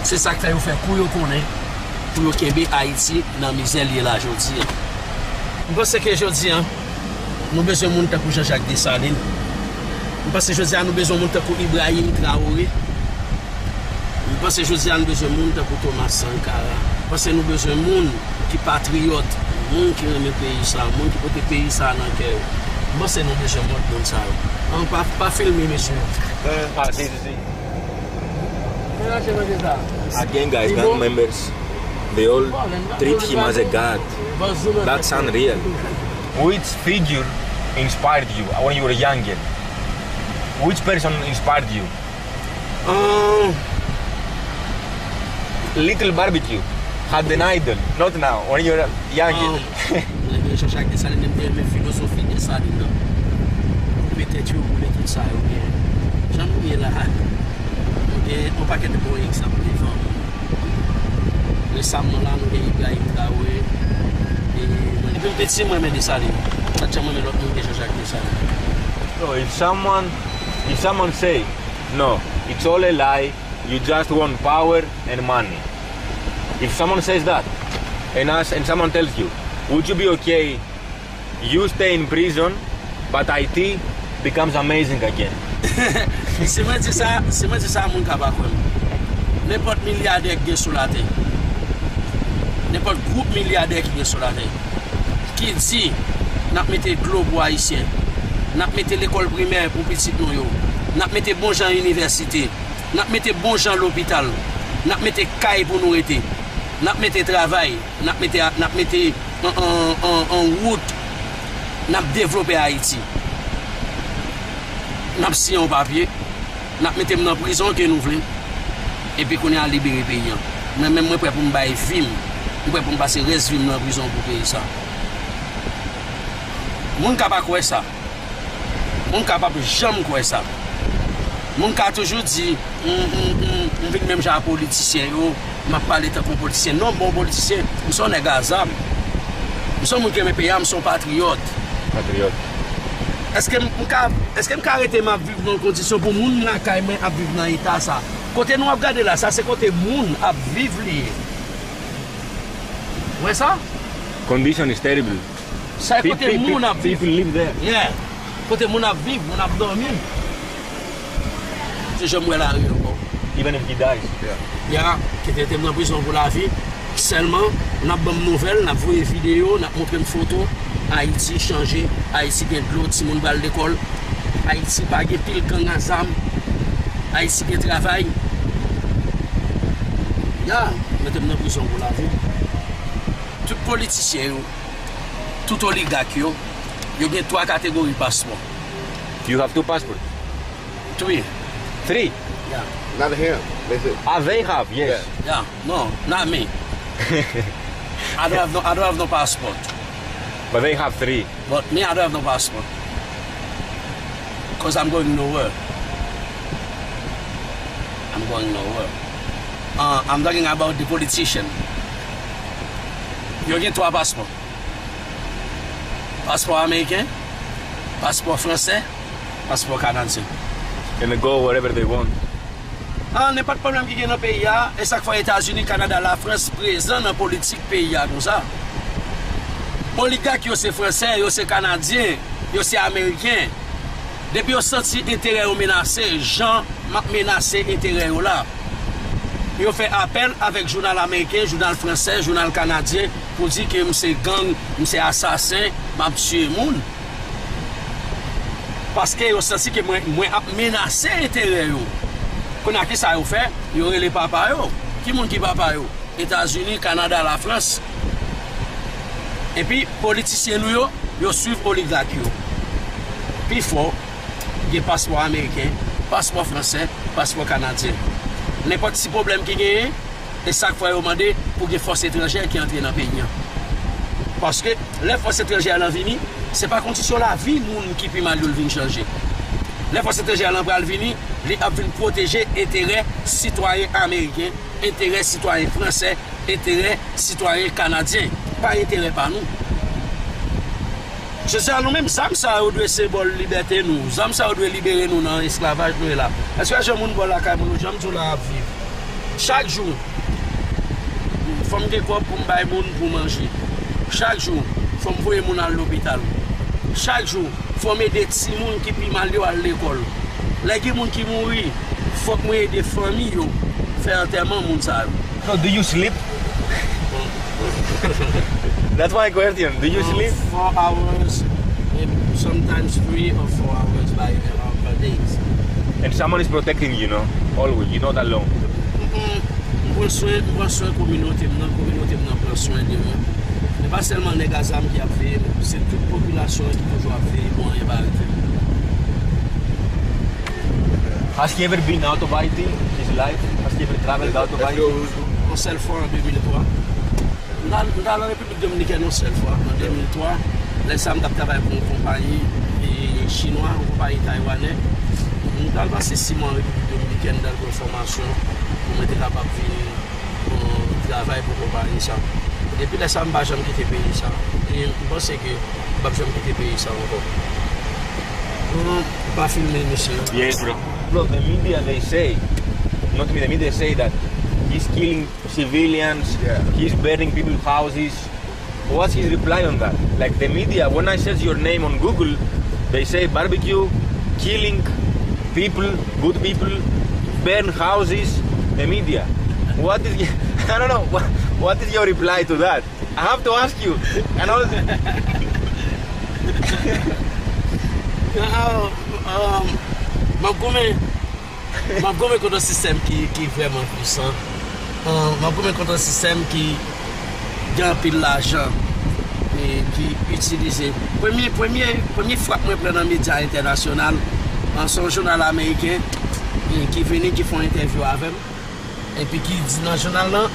C'est ça que fait vous faire pour vous connaître, pour vous qu'aimer Haïti dans la misère liée là aujourd'hui. Je pense que aujourd'hui, nous avons besoin de monde pour Jean-Jacques Dessalines. Je pense que aujourd'hui, nous avons besoin de monde pour Ibrahim Traoré. Je pense que aujourd'hui, nous avons besoin de monde pour Thomas Sankara. Je pense que nous avons besoin de monde qui est patriote, monde qui aime le pays, monde qui porte le pays dans le cœur. Je pense que nous avons besoin de monde comme ça. On ne peut pas filmer, monsieur. Ah, si. Again, guys, gang members, they all treat him as a god. That's unreal. Which figure inspired you when you were younger? Which person inspired you? Little Barbacue had an idol, not now, when you were younger. Jean-Jacques Dessalines aime bien philosophie de Dessalines. Peut-être que vous voulez tout ça, ou bien j'en oublie là. On paquet de beaux exemples devant. Le samedi là, nous avons Ibrahim Traoré. Et puis petit moi mais Dessalines. Ça tient moi l'autre monde que Jean-Jacques Dessalines. So if someone say, no, it's all a lie, you just want power and money. If someone says that, and someone tells you, would you be okay? You stay in prison, but IT becomes amazing again. C'est moi dis ça, mon capable. N'importe milliardaire qui est sur la terre. N'importe groupe milliardaire qui est sur la terre. Qui dit n'a mettre globe haïtien. N'a mettre l'école primaire pour petit nous yo. N'a mettre bon gens à l'université. N'a mettre bon gens à l'hôpital. N'a mettre caille pour nous aider. N'a mettre travail, n'a mettre en route. N'a développer Haïti. N'a signé un papier. N'a mettre dans prison que nous voulons. Et puis qu'on a libéré le pays. Même moi prêt pour me bailler film. Je prêt pour me passer reste film dans la prison pour payer ça. Mon capable quoi ça. Mon capable jamais quoi ça. Mon cas toujours dit on vient même genre politicien yo, m'a parlé tant pour politicien. Non bon politicien, nous sommes des gazam. Nous sommes qui aiment pays, nous sommes patriotes. Patriote. Est-ce que je arrêter ma vivre dans condition pour moun la kay men à vivre dans état ça. Côté nous regarder là, ça c'est côté moun à vivre li. Ouais ça? Condition is terrible. Ça côté moun à vivre. People live there. Yeah. Côté moun à vivre, moun à dormir. Je me la rue encore. Even if he dies. Yeah, qui était dans prison pour la vie. seulement, on a bonne nouvelle, on a vu une vidéo, on a montré une photo. Haïti changé, Haïti gagne de l'eau, si mon va à l'école. Haïti pas de pile gang à zam. Haïti qui travaille. Mettez-moi dans la prison pour la vie. Tout politicien, tout oligarque, il y a 3 catégories de passeports. You have 2 passports? 3. 3? Yeah. Not him. They have, yes. Yeah. No, not me. I don't have no passport. But they have 3. But me, I don't have no passport. Because I'm going nowhere. I'm going nowhere. I'm talking about the politician. You get 3 passports. Passeport américain, passeport français, passeport canadien. And they go wherever they want. N'est pas de problème qui est dans le pays. Et chaque fois, États-Unis, Canada, la France présent dans la politique pays comme ça. Oligarques, c'est français, c'est canadien, c'est américain. Depuis qu'ils senti intérêt menacé, gens menacé intérêt là. Ils fait appel avec journal américain, journal français, journal canadien pour dire que c'est gang, c'est assassin, m'a tué moun. Parce que ils senti que moi menacé intérêt yo. Qu'on a qui ça yo fait, yo les papa yo. Qui moun qui papa yo? États-Unis, Canada, la France. Et puis politiciens nous yo suivent oligarques yo. Puis il faut des passeports américains, passeport français, passeport canadien. N'importe si problème qui gagne, et chaque fois, on demande pour des forces étrangères qui entrent dans le pays. Parce que les forces étrangères qui viennent, ce n'est pas condition la vie qui peut mal venir changer. Les forces étrangères qui viennent, ils viennent protéger l'intérêt citoyen américain, intérêt citoyen français, intérêt citoyen canadien, pas intérêt par nous. Je sais à nous-mêmes, ça doit symbole liberté nous, ça doit libérer nous dans l'esclavage nous là. Est-ce que j'ai mon bon la caméra, j'aime tout la vivre. Chaque jour, il faut me dire quoi pour me bailler pour manger. Chaque jour, il faut me voir mon à l'hôpital. Chaque jour, il faut m'aider des petits gens qui piment mal à l'école. Les gens qui mourent, il faut que m'aider des familles faire enterrement mon ça. So do you sleep? That's my question. Do you sleep? 4 hours, sometimes 3 or 4 hours per day. And someone is protecting you, no? Always. You're not alone. Prends soin communauté, prend soin de moi. Ce n'est pas seulement les gazam qui a fait, c'est toute la population qui toujours a fait. Bon, il va arrêter. Has he ever been out of Haiti his life? Has he ever traveled out of Haiti? Une seule fois en 2003. Dans la République dominicaine, une seule fois en 2003. Les Sam travaillent pour une compagnie chinoise, une compagnie taïwanaise. Nous avons passé 6 mois en République dominicaine dans la formation pour être capable de venir travailler pour la compagnie. Depuis les Sam, je n'ai jamais quitté le pays. Et je pense que je n'ai jamais quitté le pays encore. Pas filmer, monsieur. Yes, bro. Bro, the media they say, not the media, they say that he's killing civilians, he's burning people's houses. What's his reply on that? Like the media, when I search your name on Google, they say barbecue, killing people, good people, burn houses. The media. What is? I don't know. What is your reply to that? I have to ask you. And also, je suis contre un système qui est vraiment puissant. Je suis contre un système qui gagne pile l'argent et qui utilise. Première fois que je prends dans les médias internationaux, dans son journal américain, qui vient, qui font une interview avec et puis qui dit dans le journal,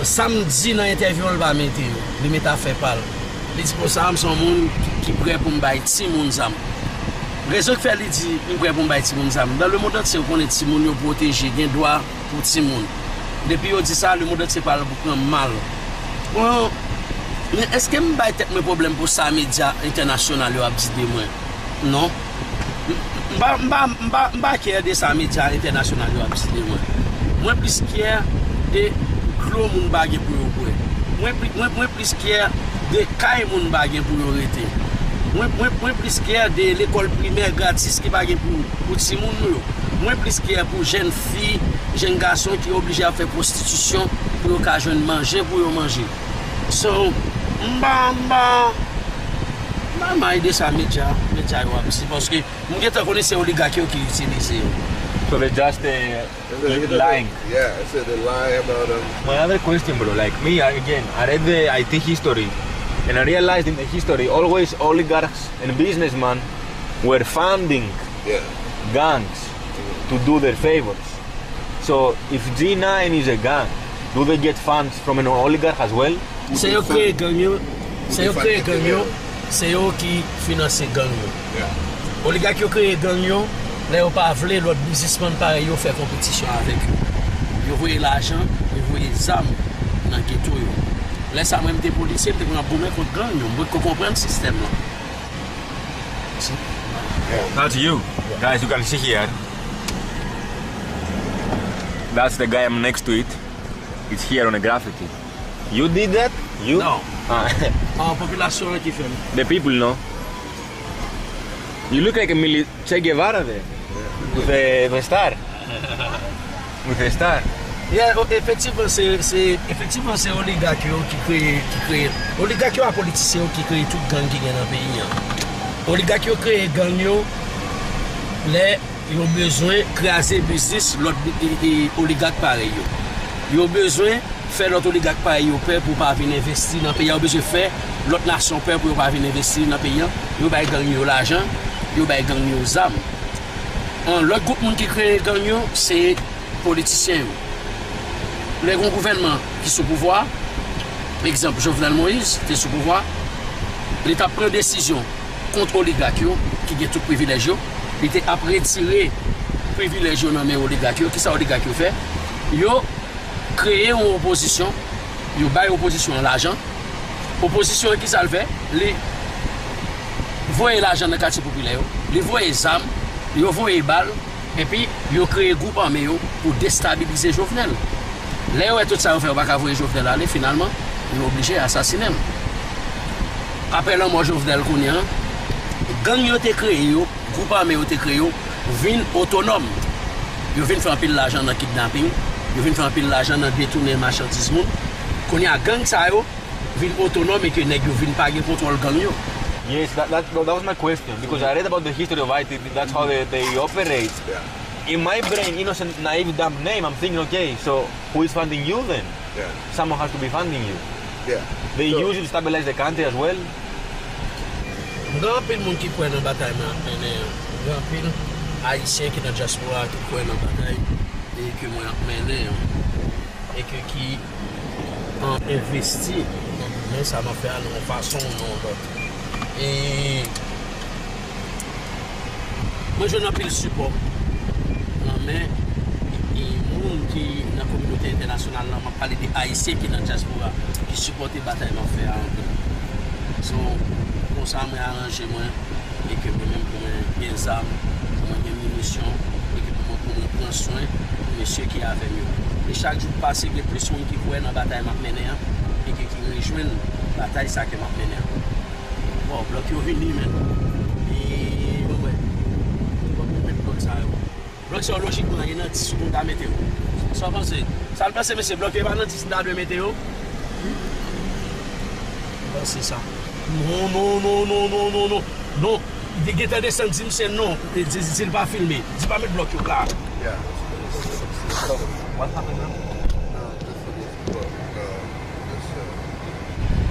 samedi dans l'interview, il va mettre, il met à faire parler. Il dit pour ça, son monde qui est prêt pour me bailler, si mon zam. Raison que fait il dit il prêt pour me bailler si mon zam. Dans le monde entier, on connaît si mon yo protégé, il droit pour si mon. Depuis on dit ça, le monde entier parle beaucoup mal. Bon, mais est-ce que me bailler mes problèmes pour ça médias internationaux a dit de moi? Non. M'ba care de ça médias internationaux a dit de moi. Moi plus care de gros moun bagay pour yo. Moi plus care de kay moun bagay pour yo rete. Moi plus care de l'école primaire gratis qui bagay pour ti moun yo. Moi plus care pour jeunes filles jeunes garçons qui sont obligés à faire prostitution pour qu'ils manger pour manger. So, m'a aidé ça média aussi parce que nous connaissons ces oligarques qui utilisent. So they're just lying. Yeah, I said they're lying about them. My other question, bro, like me, again, I read the IT history and I realized in the history always oligarchs and businessmen were funding gangs to do their favors. So if G9 is a gang, do they get funds from an oligarch as well? C'est eux qui gagnent, c'est eux qui financent les gangs. Oligarques qui créent les gangs, là ils pas voulu l'autre businessman pareil faire compétition avec eux. Ils voyaient l'argent, ils voyaient les armes dans le ghetto. Là ça même des policiers qui ont bombé contre gang, ils veulent comprendre le système là. Now to you, guys, you can see here. That's the guy I'm next to it. It's here on a graffiti. You did that? You? No. Population qui fait. The people know. You look like a Che Guevara there. With a star. With a star. Yeah, effectivement, c'est oligarques qui créent. Oligarques et politiciens qui créent tout gang qui gagne dans le pays. Oligarques qui créent gang, ils ont besoin de créer business l'autre oligarque pareil. Ils ont besoin de faire l'autre oligarque pareil pour ne pas venir investir dans le pays. Ils ont besoin de faire l'autre nation pour ne pas venir investir dans le pays. Ils ont gagné l'argent, ils ont gagné les armes. L'autre groupe qui crée gang, c'est les politiciens. Les grands gouvernements qui sont au pouvoir, par exemple Jovenel Moïse, qui est sous pouvoir, l'État prend une décision contre les oligarques qui ont tout privilège. Il était après tiré privilège dans les oligarques. Qu'est-ce que les oligarques fait? Ils ont créé une opposition, ils ont baillé l'opposition l'argent. L'opposition, qui ça le fait? Ils voient l'argent dans le quartier populaire, ils voient les armes, ils voient les balles, et puis ils ont créé un groupe armé pour déstabiliser Jovenel. Là où tout ça, on ne va pas voir Jovenel aller, finalement, ils sont obligés d'assassiner. Après la mort de Jovenel, gang ont été créés, groupe armé ont été créés, viennent autonomes. Ils viennent faire un peu d'argent dans le kidnapping, ils viennent faire un peu d'argent dans le détournement de marchandises. Quand il y a gang, ils viennent autonomes et qu'ils ne viennent pas contrôler gang. Yes, that was my question, because I read about the history of IT, that's how they operate. Yeah. In my brain, innocent, naive, dumb name, I'm thinking, okay, so who is funding you then? Yeah. Someone has to be funding you. Yeah. They use it to stabilize the country as well. Grand pile monde qui croit dans la bataille, grand pile haïtien qui dans la diaspora qui croit dans la bataille et que moi mené et que qui ont investi, mais ça m'a fait de façon ou non l'autre. Et moi je n'ai pas le support. Mais les gens qui dans la communauté internationale m'a parlé des haïtiens qui dans la diaspora qui supportent la bataille m'a fait so, comme ça m'a arrangé moi et que moi-même pour mes armes, pour mes munitions et que pour prendre soin de monsieur qui est avec nous. Et chaque jour passé, il y a plus de gens qui croient dans la bataille m'a mené et qui rejoignent la bataille ça que m'a mené. Bon, bloc est venu maintenant. Et ouais, on va mettre bloc ça. Bloc c'est logiquement il y a 10 secondes à météo. Ça pense ça le passe mais c'est bloqué par 10 secondes de météo. C'est ça. Non. Il y a des centimes, c'est non. Il pas filmé. Il pas mettre bloc là. Yeah. What happened now?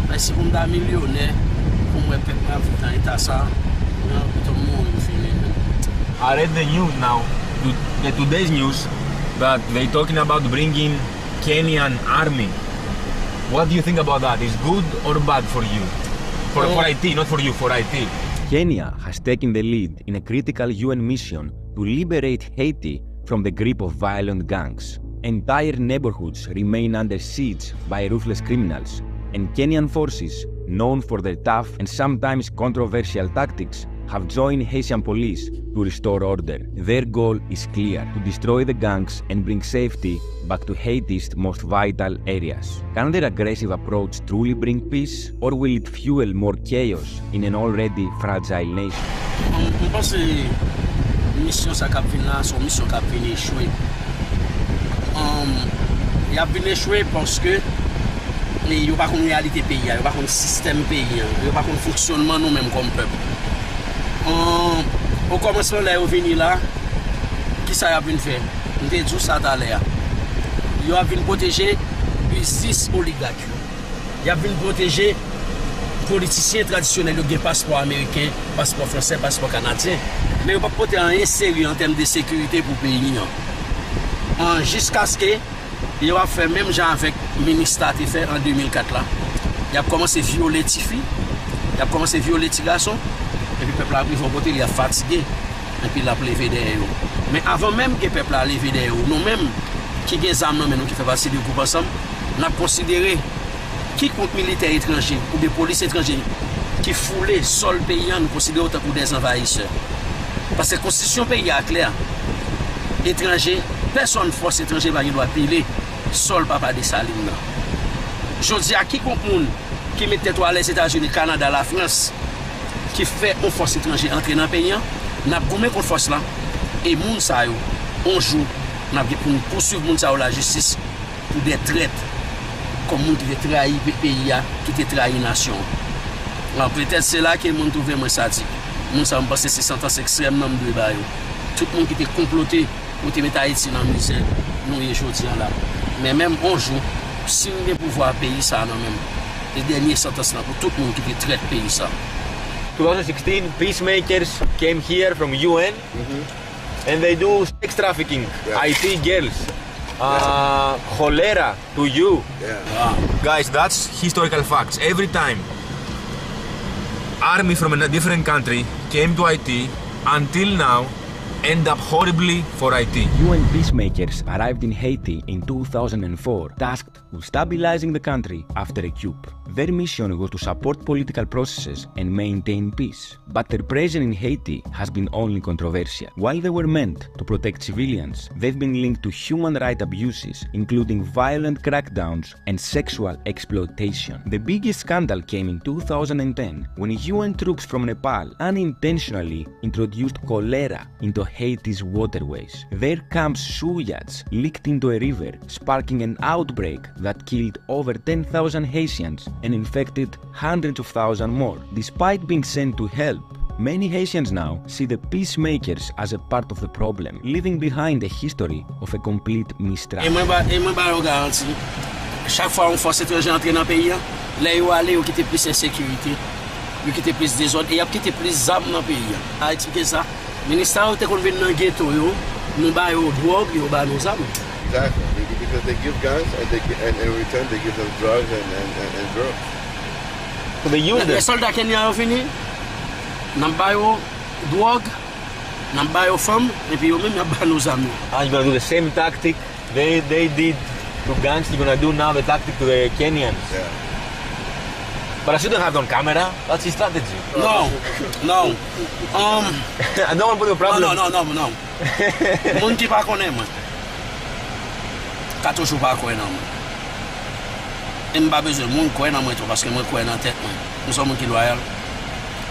Mais si vous êtes millionnaire, pour moi, peut-être dans l'état ça, tout le monde est filmé. I read the news now, the today's news, that they're talking about bringing Kenyan army. What do you think about that? Is good or bad for you? For IT, not for you, for IT. Kenya has taken the lead in a critical UN mission to liberate Haiti from the grip of violent gangs. Entire neighborhoods remain under siege by ruthless criminals, and Kenyan forces, known for their tough and sometimes controversial tactics, have joined Haitian police to restore order. Their goal is clear: to destroy the gangs and bring safety back to Haiti's most vital areas. Can their aggressive approach truly bring peace, or will it fuel more chaos in an already fragile nation? Je pense que la mission qui a fini là, son mission qui a fini échoué. il a venu échouer parce que il n'y a pas de réalité pays, il n'y a pas de système pays, il n'y a pas de fonctionnement nous-mêmes comme peuple. Au commencement, là, ils venus là, qui ça a venu faire? On a dit ça tout à l'heure. Ils ont venu protéger les 6 oligarques. Ils ont venu protéger les politiciens traditionnels, les passeport américain, passeport français, passeport canadien. Mais ils n'ont pas porté rien sérieux en termes de sécurité pour le pays. Jusqu'à ce que il a fait même genre avec le ministre fait en 2004 là. Il a commencé à violer les filles, il a commencé à violer les garçons, et puis le peuple a pris son côté, il a fatigué, et puis il a levé derrière. Mais avant même que le peuple a levé derrière, nous-mêmes, qui avons des armes, nous qui faisons partie du groupe ensemble, nous avons considéré qui compte militaires étrangers ou des polices étrangers qui foulaient sol paysan, nous considérons comme des envahisseurs. Parce que la constitution pays est claire. Étrangers, personne force étranger va doit piler sol papa de Saline. Je dis à qui comprend qui mettait toi les États-Unis, Canada, la France, qui fait une force étrangère entrer dans le pays, n'a pas gommé contre force là. Et moun sa yo, on joue, n'a pas pour poursuivre moun sa yo la justice pour des traites comme moun qui te trahi le pays, qui te trahi la nation. Alors peut-être c'est là que moun trouve moi sadique. Moun sa me pense c'est sentence extrêmement de bayo. Tout le monde qui était comploté pour te mettre Haïti dans la misère, nous y est là. Mais même on joue, si nous avons pouvoir payer ça, non même, les dernières sentences là pour tout le monde qui traite pays ça. 2016, peacemakers came here from UN and they do sex trafficking, IT girls, cholera to you. Guys, that's historical facts. Every time army from a different country came to IT, until now, end up horribly for IT. UN peacemakers arrived in Haiti in 2004, tasked with stabilizing the country after a coup. Their mission was to support political processes and maintain peace. But their presence in Haiti has been only controversial. While they were meant to protect civilians, they've been linked to human rights abuses, including violent crackdowns and sexual exploitation. The biggest scandal came in 2010 when UN troops from Nepal unintentionally introduced cholera into Haiti's waterways. Their camp's sewage leaked into a river, sparking an outbreak that killed over 10,000 Haitians and infected hundreds of thousands more. Despite being sent to help, many Haitians now see the peacemakers as a part of the problem, leaving behind a history of a complete mistrust. Chaque fois qu'on force étrangère entrer dans le pays, là où aller, où quitter plus insécurité, où quitter plus désordre, et où quitter plus d'armes dans le pays. À expliquer ça, le ministère est convenu dans le ghetto, nous baillons drogue, nous baillons nos armes. Exactly, because they give guns and in return they give them drugs and girls. So they use Les soldats kenyans sont venus, nous baillons drogue, nous baillons femmes, et puis nous baillons nos armes. you're gonna do the same tactic they did to guns, you're gonna do now the tactic to the Kenyans. Yeah. But I shouldn't have on camera. That's his strategy. No. I don't want to put a problem. Non. Moun qui pas connaît moi. Ka toujours pas connaît moi. Et m'pas besoin moun connaît moi parce que moi connaît dans tête moi. Nous sommes qui loyal.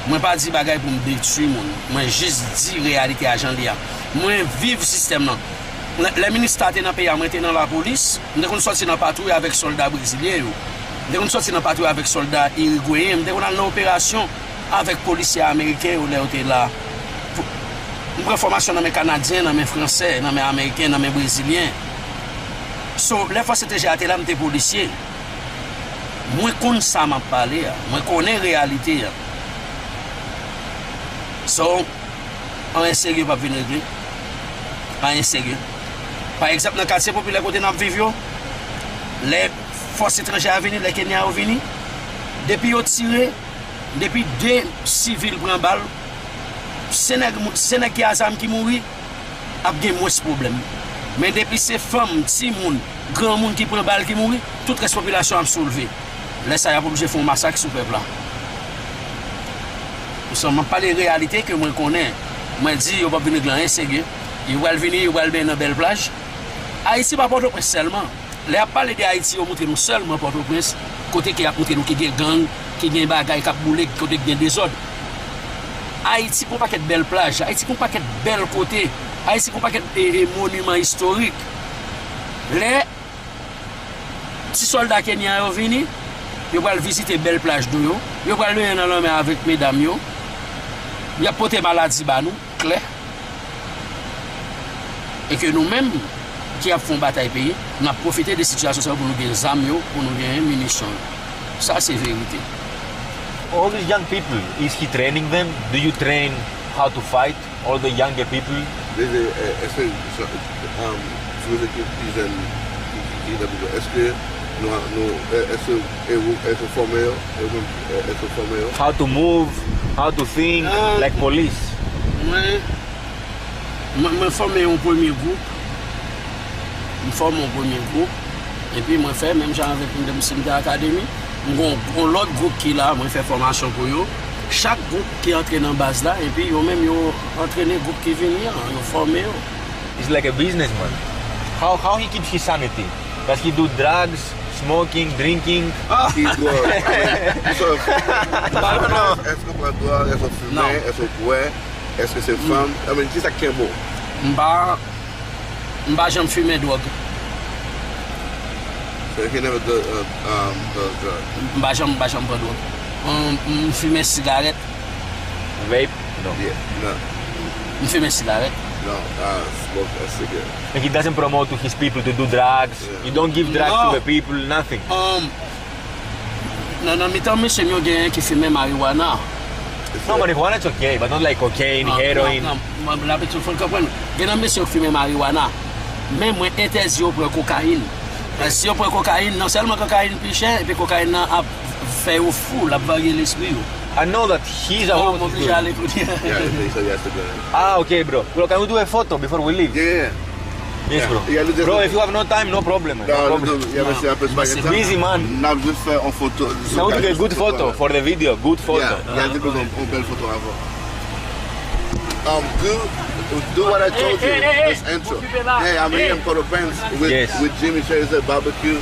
Moi pas dit bagay pour me détruire moun. Moi juste dit réalité agent là. Moi vivre système là. Les ministres étaient dans le pays, moi étais dans la police. Nous sommes sortis dans la patrouille avec soldats brésiliens. Nous sommes sortis dans la patrouille avec soldats uruguayens. Nous sommes dans l'opération avec policiers américains où ils étaient là. Nous avons formation dans les Canadiens, dans les Français, dans les Américains, dans les Brésiliens. So, les forces étrangères étaient là, nous étions policiers. Moi, je connais ça, je parle. Moi, je connais la réalité. So, en sérieux, pas venir régler. En sérieux. Par exemple, dans le quartier populaire côté nous vivons, les forces étrangères sont venues, les Kenyans sont venus. Depuis qu'ils ont tiré, depuis 2 civils prennent balle, Sénègue qui a des armes qui mourent, a bien moins de problème. Mais depuis ces femmes, petits gens, grands gens qui prennent balle qui mourent, toute la population a soulevé. Là, ça a obligé de faire un massacre sur le peuple. Nous sommes pas les réalités que moi connais. Moi dis, ils vont venir dans sérieux. Ils vont venir, ils vont aller dans une belle plage. Haïti, pas Port-au-Prince seulement. Les a parlé d'Haïti, ils montrent nous seulement Port-au-Prince. Côté qui a montré nous qui a gang, qui a des bagailles, qui a boulé, côté qui a des ordres. Haïti, pour pas qu'être belle plage. Haïti, pour pas qu'être belle côté. Haïti, pour pas qu'être monuments historiques. Les petits soldats kenyans yo vini, yo pral visiter belle plage d'eau yo, yo pral venir dans la mer avec mesdames yo. Y a porté maladie ba nous, clair. Et que nous-mêmes qui avons fait bataille pays, nous avons profité des situations pour nous gagner des armes, pour nous gagner des munitions. Ça c'est vérité. All these young people, is he training them? Do you train how to fight all the younger people? How to move, how to think, like police. Je forme un premier groupe. Et puis je fais même genre avec une cimetière académie. On l'autre groupe qui là, moi fais formation pour eux. Chaque groupe qui entre dans base là et puis yo même yo entraîner groupe qui vient, yo former eux. He's like a businessman. How he keeps his sanity? Does he do drugs, smoking, drinking? Est-ce que pour toi, est-ce que fumer, est-ce que boire, est-ce que c'est femme? I mean, c'est ça qui est beau. M'ba jamais fumer drogue. So he never does drugs. M'ba jamais pas drogue. Fumer cigarette. Vape? No. Yeah, no. Fumer cigarette. No, smoke a cigarette. And he doesn't promote to his people to do drugs. Yeah. You don't give drugs No. to the people, nothing. Non, mais tant monsieur mieux gagne qui fume marijuana. No, marijuana is okay, but not like cocaine, heroin. Non, la petite faut comprendre. Gagne monsieur fume marijuana. Même moi interdit pour cocaïne. Si on prend cocaïne, non seulement cocaïne plus cher, et puis cocaïne a fait au fou, la varier l'esprit. I know that he's a On homosexual. oblige à l'écouter. Yeah, so you have to go. Ah, okay, bro. Bro, can we do a photo before we leave? Yeah. Yes, bro. Yeah, let's just- Bro, if you have no time, no problem. Man. No Non, problem. il y avait un peu de baguette. Busy, man. On a juste fait en photo. Now we do a good photo for the video. Good photo. Yeah, il y a des belles photos avant. Do what I told you. This intro. Hey, I'm here in Port-au-Prince with Jimmy Shares at Barbacue.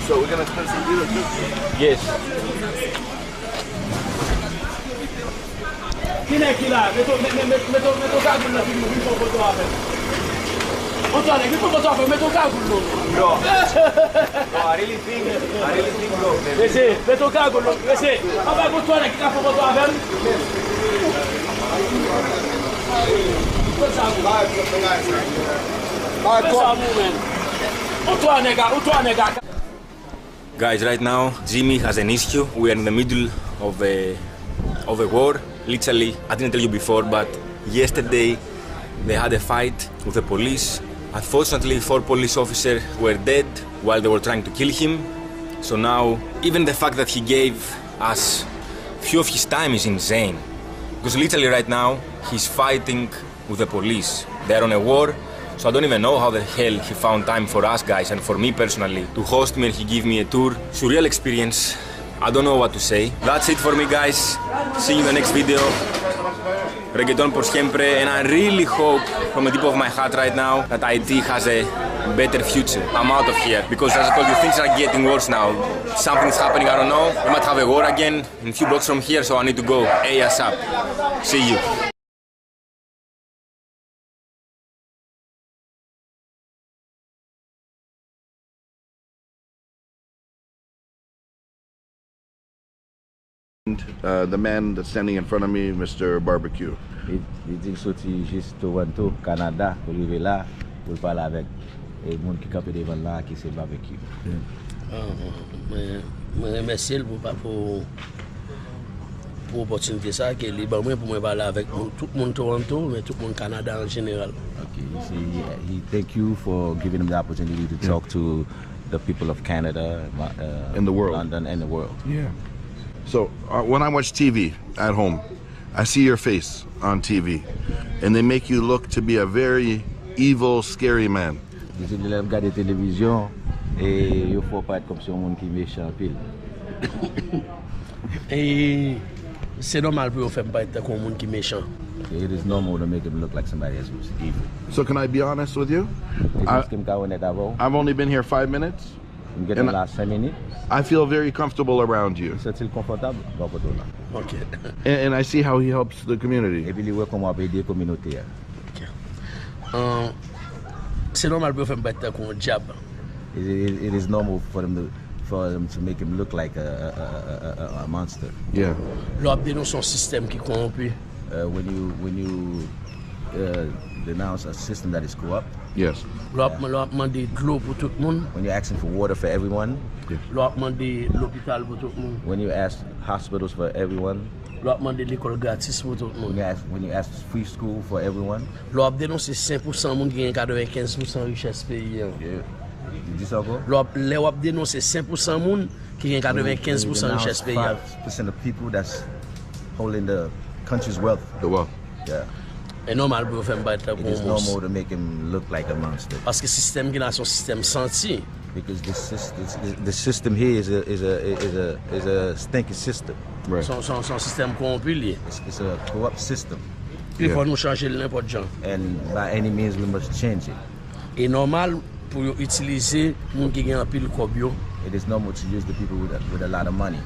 So we're gonna spend some dinner too. Yes. Qui est là? Mettons cagoule là, il faut photo avec. Antoine, il faut photo avec, mettons cagoule. Bro. I really think, bro. Laissez, mettons cagoule, laissez. On va Antoine qui a fait photo avec. Guys, right now Jimmy has an issue. We are in the middle of a war. Literally, I didn't tell you before, but yesterday they had a fight with the police. Unfortunately, 4 police officers were dead while they were trying to kill him. So now, even the fact that he gave us few of his time is insane. Because literally right now, he's fighting with the police. They're on a war, so I don't even know how the hell he found time for us guys and for me personally to host me and he gave me a tour. Surreal experience. I don't know what to say. That's it for me guys. See you in the next video. Reggaeton por siempre, and I really hope from the deep of my heart right now that Haiti has a better future. I'm out of here because as I told you, things are getting worse now. Something's happening, I don't know. We might have a war again in a few blocks from here, so I need to go ASAP. See you. The man that's standing in front of me, Mr. Barbacue. Il dit sorti juste Toronto, Canada, pour arriver là, pour parler avec les gens qui campent devant là, qui c'est Barbacue. Je remercie pour l'opportunité ça, que pour moi parler avec tout le monde Toronto, mais tout le monde Canada en général. Okay, he thank you for giving him the opportunity to talk to the people of Canada, In the world. London, and the world. Yeah. So when I watch TV at home, I see your face on TV, and they make you look to be a very evil, scary man. Je regarde la télévision et il faut pas être comme si un monde qui est méchant pile. Et c'est normal pour faire pas être comme un monde qui est méchant. It is normal to make him look like somebody that's evil. So can I be honest with you? I've only been here 5 minutes. And the last 5 minutes. I feel very comfortable around you. C'est confortable. Okay. And I see how he helps the community. Et puis il voit comment aider la communauté. C'est normal pour faire pas être comme un diable. It is normal for them to make him look like a monster. Yeah. L'op dénonce son système qui corrompu. When you denounce a system that is corrupt, Yes. L'op demande de l'eau pour tout le monde. when you're asking for water for everyone, L'op demande l'hôpital pour tout le monde. when you ask hospitals for everyone, L'op demande l'école gratis pour tout le monde. when you ask free school for everyone, L'op dénonce 5% monde qui gagne 95% richesse pays. you dis ça quoi? L'op dénonce 5% monde qui gagne 95% richesse pays. 5% of people that's holding the country's wealth. The wealth. Yeah. Et normal pour faire battre It is normal to make him look like a monster. parce que système qui est son système senti. Because the system here is a stinky system. Right. Son système corrompu lié. It's a corrupt system, Il faut nous changer n'importe gens. and by any means we must change it. Et normal pour utiliser monde qui gagne un pile kob yo, It is normal to use the people with a lot of money.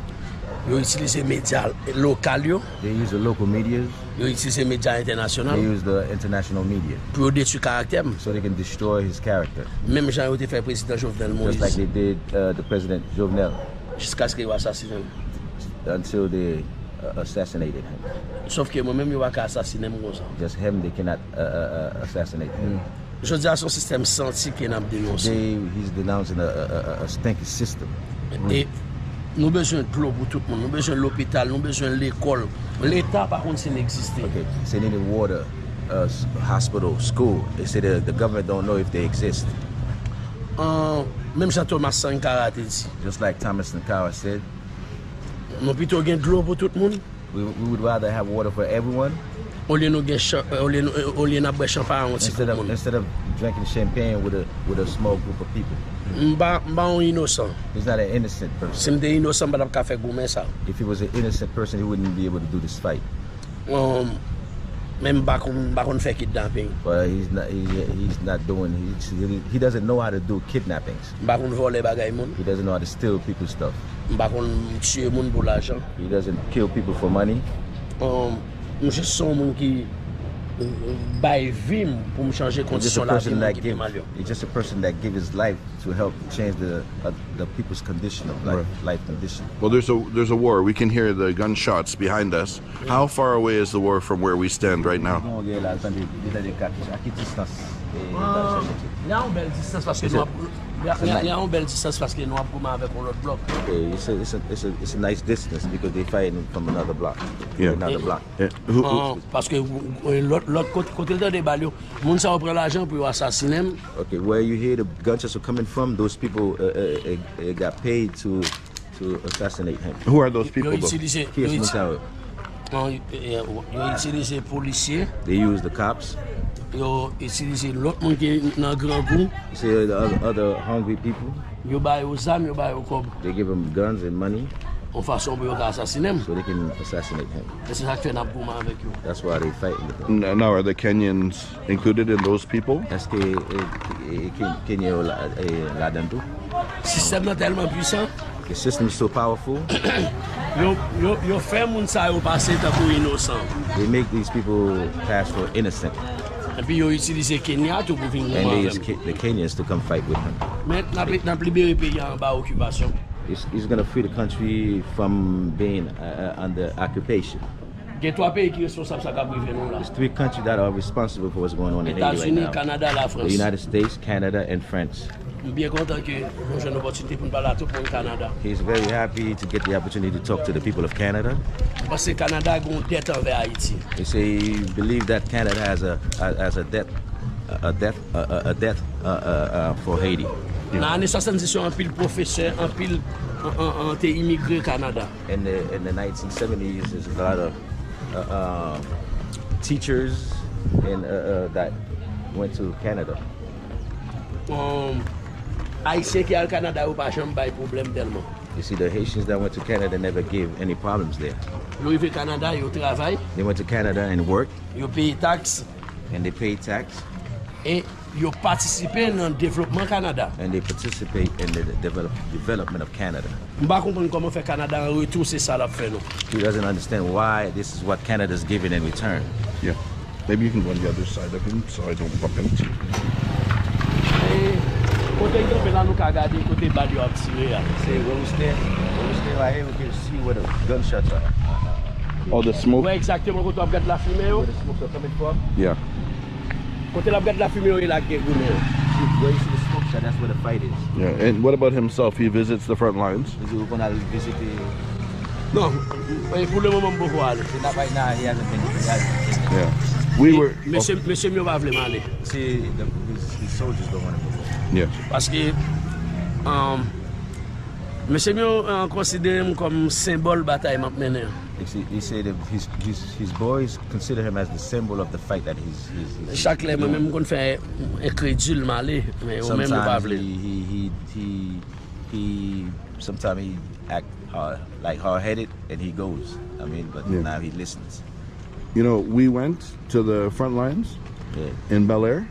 yo utiliser médias local yo, They use the local media, yo utiliser médias they international use the international media, pour détruire caractère. so they can destroy his character. Même gens ont été fait président Jovenel Just like Moïse they did the president Jovenel jusqu'à ce qu'il soit assassiné. until they assassinated him. Sauf que moi-même yo pas assassiner moi comme ça. Just him, they cannot assassinate him. Je dis à son système senti qui n'a dénoncé. He's denouncing a stinky system. Et nous avons besoin de l'eau pour tout le monde, nous avons besoin de l'hôpital, nous avons besoin de l'école. L'État, par contre, c'est n'existe. Okay, so they need water, hospital, school. They say the government don't know if they exist. Même si Thomas Sankara a dit, Just like Thomas Sankara said, nous plutôt gain de l'eau pour tout le monde, we would rather have water for everyone au lieu de boire champagne pour tout le monde. instead of drinking champagne with a small group of people. M'ba un innocent. He's not an innocent Si person. m'était innocent, m'ba pas faire gourmet ça. If he was an innocent person, he wouldn't be able to do this fight. Même pas qu'on fait kidnapping, But he's not doing. He doesn't know how to do kidnappings. pas qu'on voler bagay moun, He doesn't know how to steal people's stuff. pas qu'on tuer moun pour l'argent. He doesn't kill people for money. Je son moun qui bail vim pour me changer He's just condition a la vie person moun that qui give. mal yo. He's just a person that give his life to help change the people's condition of life, life condition. Well, there's a war. We can hear the gunshots behind us. How far away is the war from where we stand right now? Il y a une belle distance parce que nous il y a une belle distance parce que nous avons avec l'autre bloc. Okay, it's a nice distance because they fighting from another block. Yeah. Another block. Yeah. Parce que l'autre côté de balio, moun sa prend l'argent pour assassiner. Okay, where you hear the gunshots are coming from, those people got paid to assassinate him. Who are those people, Yo though? utilisé Here's Montaro. policiers, They use the cops. yo utilisé l'autre monde qui dans grand goût, You see the other hungry people. yo bail aux armes, yo bail au cob They give him guns and money en façon pour assassiner. so they can assassinate him. C'est ça que fait n'a pour avec eux. That's why they fighting with him. Now, are the Kenyans included in those people? Est-ce que Kenya là-dedans tout? Système est tellement puissant. The system is so powerful. Yo fait moun sa yo passer tant pour innocent. They make these people pass for innocent, Et puis yo utilisé Kenya tout pour venir and they nous use the Kenyans to come fight with him. mais n'a libéré pays en bas occupation. He's going to free the country from being under occupation. Il y a trois pays qui sont responsables de ça qui nous là. There's 3 countries that are responsible for what's going on in Haiti right États-Unis, now. Canada, la The France. United States, Canada, and France. Je suis bien content que nous avons une opportunité pour nous parler à tout le monde Canada. He's very happy to get the opportunity to talk to the people of Canada. Parce que le Canada a une dette envers Haïti. They say he believes that Canada has a debt for Haiti. Dans les années 70, un pile professeur, un pile été immigré au Canada. In the 1970s, there's a lot of teachers that went to Canada. Haïtiens qui sont au Canada n'ont pas jamais de problème tellement. You see, the Haitians that went to Canada never gave any problems there. Ils arrivent au Canada, ils travaillent, They went to Canada and worked, ils payent des taxes and they paid tax, et ils participent dans le développement du Canada. and they participate in the development of Canada. Je ne comprends pas comment faire Canada en retour, c'est ça la fait nous. He doesn't understand why this is what Canada's giving in return. Yeah. Maybe you can go on the other side of him so I don't bump into you. Kote yon pe la nou ka gade kote bad yo ap tire ya. Say when we stay right here, we can see where the gunshots are. Oh, the smoke? Wè exactement kote ap gade la fime yo. Where the smokes are coming from. Yeah. Kote la ap gade la fime yo, la gen goume yo. Where you see the smoke shot, that's where the fight is. Yeah. And what about himself? He visits the front lines. Is he gonna visit the... Non, pou le moment mboko ale. Not right now, he hasn't been. Yeah. We were. Mese myo pa vleman ale. See, his soldiers don't want to go. Yeah. Paske, mese myo konsidere m kom symbol batay map mene yo. He said that his boys consider him as the symbol of the fight that he's Chaque lè mè m kon fè ekredul male, mè ou mèm nou pa vle. Sometimes he act hard-headed and he goes. I mean, but now he listens. You know, we went to the front lines in Bel Air.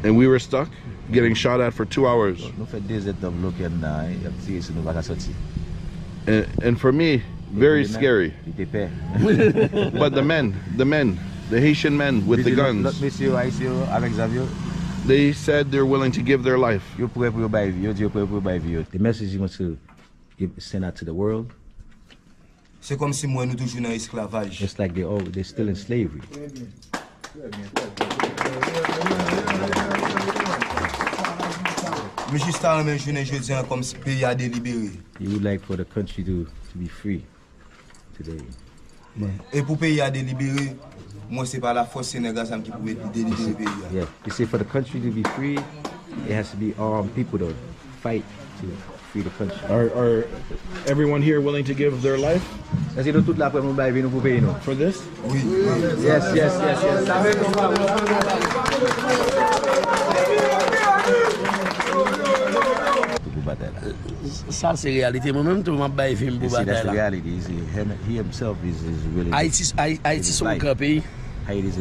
And we were stuck getting shot at for 2 hours. And for me, very scary. But the Haitian men with the guns, they said they're willing to give their life. The message you want to send out to the world, c'est comme si moi nous toujours dans esclavage. it's like they're still in slavery. Mais juste à la même journée, je dis comme si le pays a délibéré. You would like for the country to be free today. Et pour le pays a délibéré, moi c'est pas la force sénégalaise qui pouvait délibérer le pays. Yeah, you see, for the country to be free, it has to be armed people to fight to free the country. Are everyone here willing to give their life Est-ce que toute la pour payer nous? for this? Oui. Yes. Sa se realite, mwen mèm tou mwen bay film pou You see, batay that's the la. reality. You see, he himself is really. Haiti son life. gran peyi, Haiti is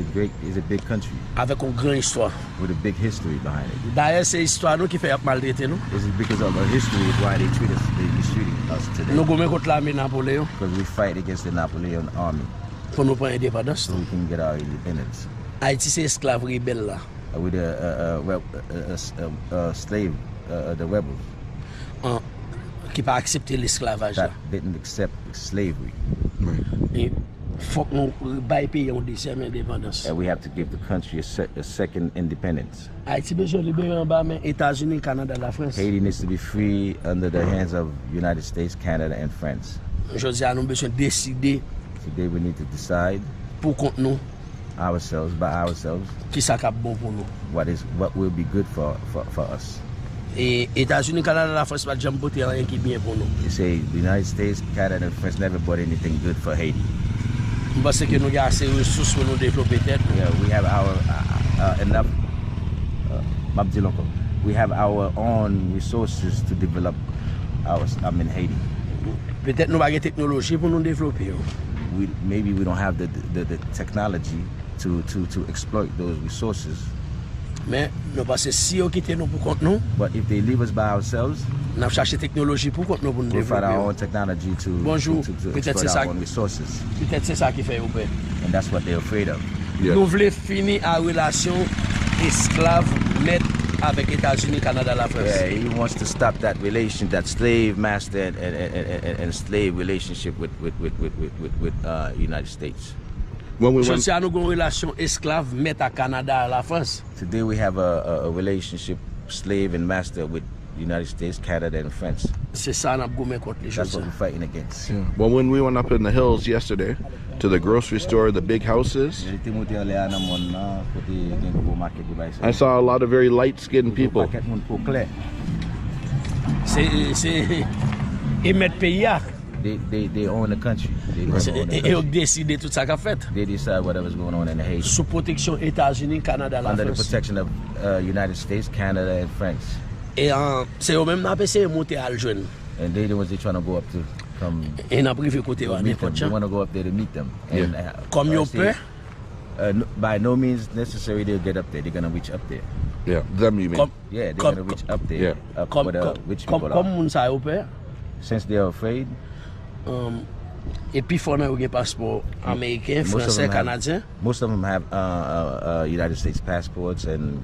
a big country avèk un gran histwa. with a big history behind it. Daye se histwa nou ki fè ap maltrete nou. This is because of our history is why they mistreating us today. Nou gomen kont la mi Napoleon, Because we fight against the Napoleon army pou nou pren independance so nou. we can get our independence. Haiti se esklavri bel la. With the rebels Ki pa aksepte l'esklavaj la. that didn't accept slavery, E fok nou bay peyi yon desem independance. and we have to give the country a second independence. Haiti bezon libere an ba men Etats-Unis, Kanada, la Frans. Haiti needs to be free under the hands of United States, Canada, and France. Jodi an nou bezon deside Today we need to decide pou kont nou by ourselves ki sa kap bon pou nou. what will be good for us. E Etats-Unis, Kanada, la Frans pa jam bote rien ki bien pou nou. You say the United States, Canada, and France never bought anything good for Haiti. Mbase ke nou gen ase resous pou nou devlope tet nou. Yeah, we have our enough. We have our own resources to develop in Haiti. Petet nou bagay teknoloji pou nou devlope yo. Maybe we don't have the technology to exploit those resources. Men nou pase si yo kite nou pou kont nou, But if they leave us by ourselves, nan chache teknoloji pou kont nou pou nou we'll find devlope our yo. own technology to Bonjour. Peut-être exploit c'est our ça. own resources. Petet se sa ki fè yo pe. And that's what they're afraid of. Yeah. Nou vle fini a relasyon esklav net avèk Etats-Unis, Kanada, la Frans. Yeah, he wants to stop that relation, that slave master and slave relationship with United States. When we went, Jodi an nou gon relasyon esklav met a Kanada, la Frans. Today we have a relationship slave and master with United States, Canada, and France. Se sa nan gomen kont li That's jodi what an. we're fighting against. well, when we went up in the hills yesterday to the grocery store, the big houses, I saw a lot of very light-skinned people. Se e met peyi ya. They own the country. They own the E yo country. deside tout sa ka fet. They decide whatever's going on in Haiti Sou proteksyon Etats-Unis, Kanada, la under the Frans. protection of United States, Canada, and France. E se yo menm nan pese monte al jwen. And they're the ones they're trying to go up to come E nan prive kote wa meet them. nepot They chan. want to go up there to meet them. And, Kom yo I say, pe, by no means necessary they'll get up there. They're gonna reach up there. Yeah, them you mean. kom Yeah, they're Come- gonna reach up there. Yeah. Up where the rich people kom are. moun sa yo pe, Since they're afraid, e pi fò nan yo gen pasport Ameriken, most of Fransè, them Kanadyen. have United States passports and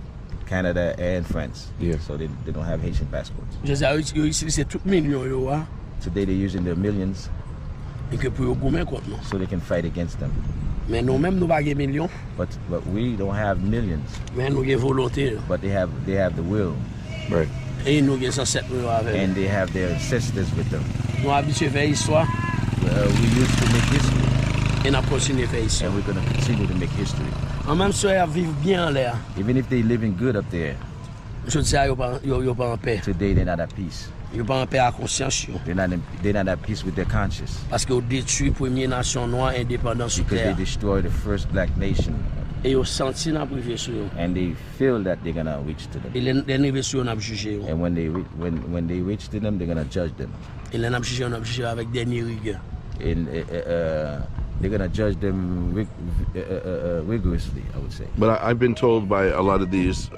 Canada and France. Yeah. So they don't have Haitian passports. Je sais, yo utilisé tout million yo a, Today they're using their millions et que pour yo goumen contre nous. so they can fight against them. Mais nous même nous pas gen million, But we don't have millions. mais nous gen volonté. But they have the will, Right. Et nous gen 107 millions avec. and they have their sisters with them. Nous habitués faire histoire We used to make history, et n'a continuer faire histoire. and we're going to continue to make history. En même temps, ils vivent bien en l'air. Even if they living good up there, Je dis yo pas en paix. today they're not at peace. Yo pas en paix à conscience yo. They're not at peace with their conscience Parce que yo détruit première nation noire indépendante sur because they terre. destroy the first black nation, Et yo senti n'a privé sur yo. and they feel that they're gonna reach to them. Et les niveaux sur yo n'a jugé yo. And when they reach to them, they're gonna judge them, Et les n'a jugé avec dernier rigueur. and they're gonna judge them rigorously, I would say. But I've been told by a lot of these,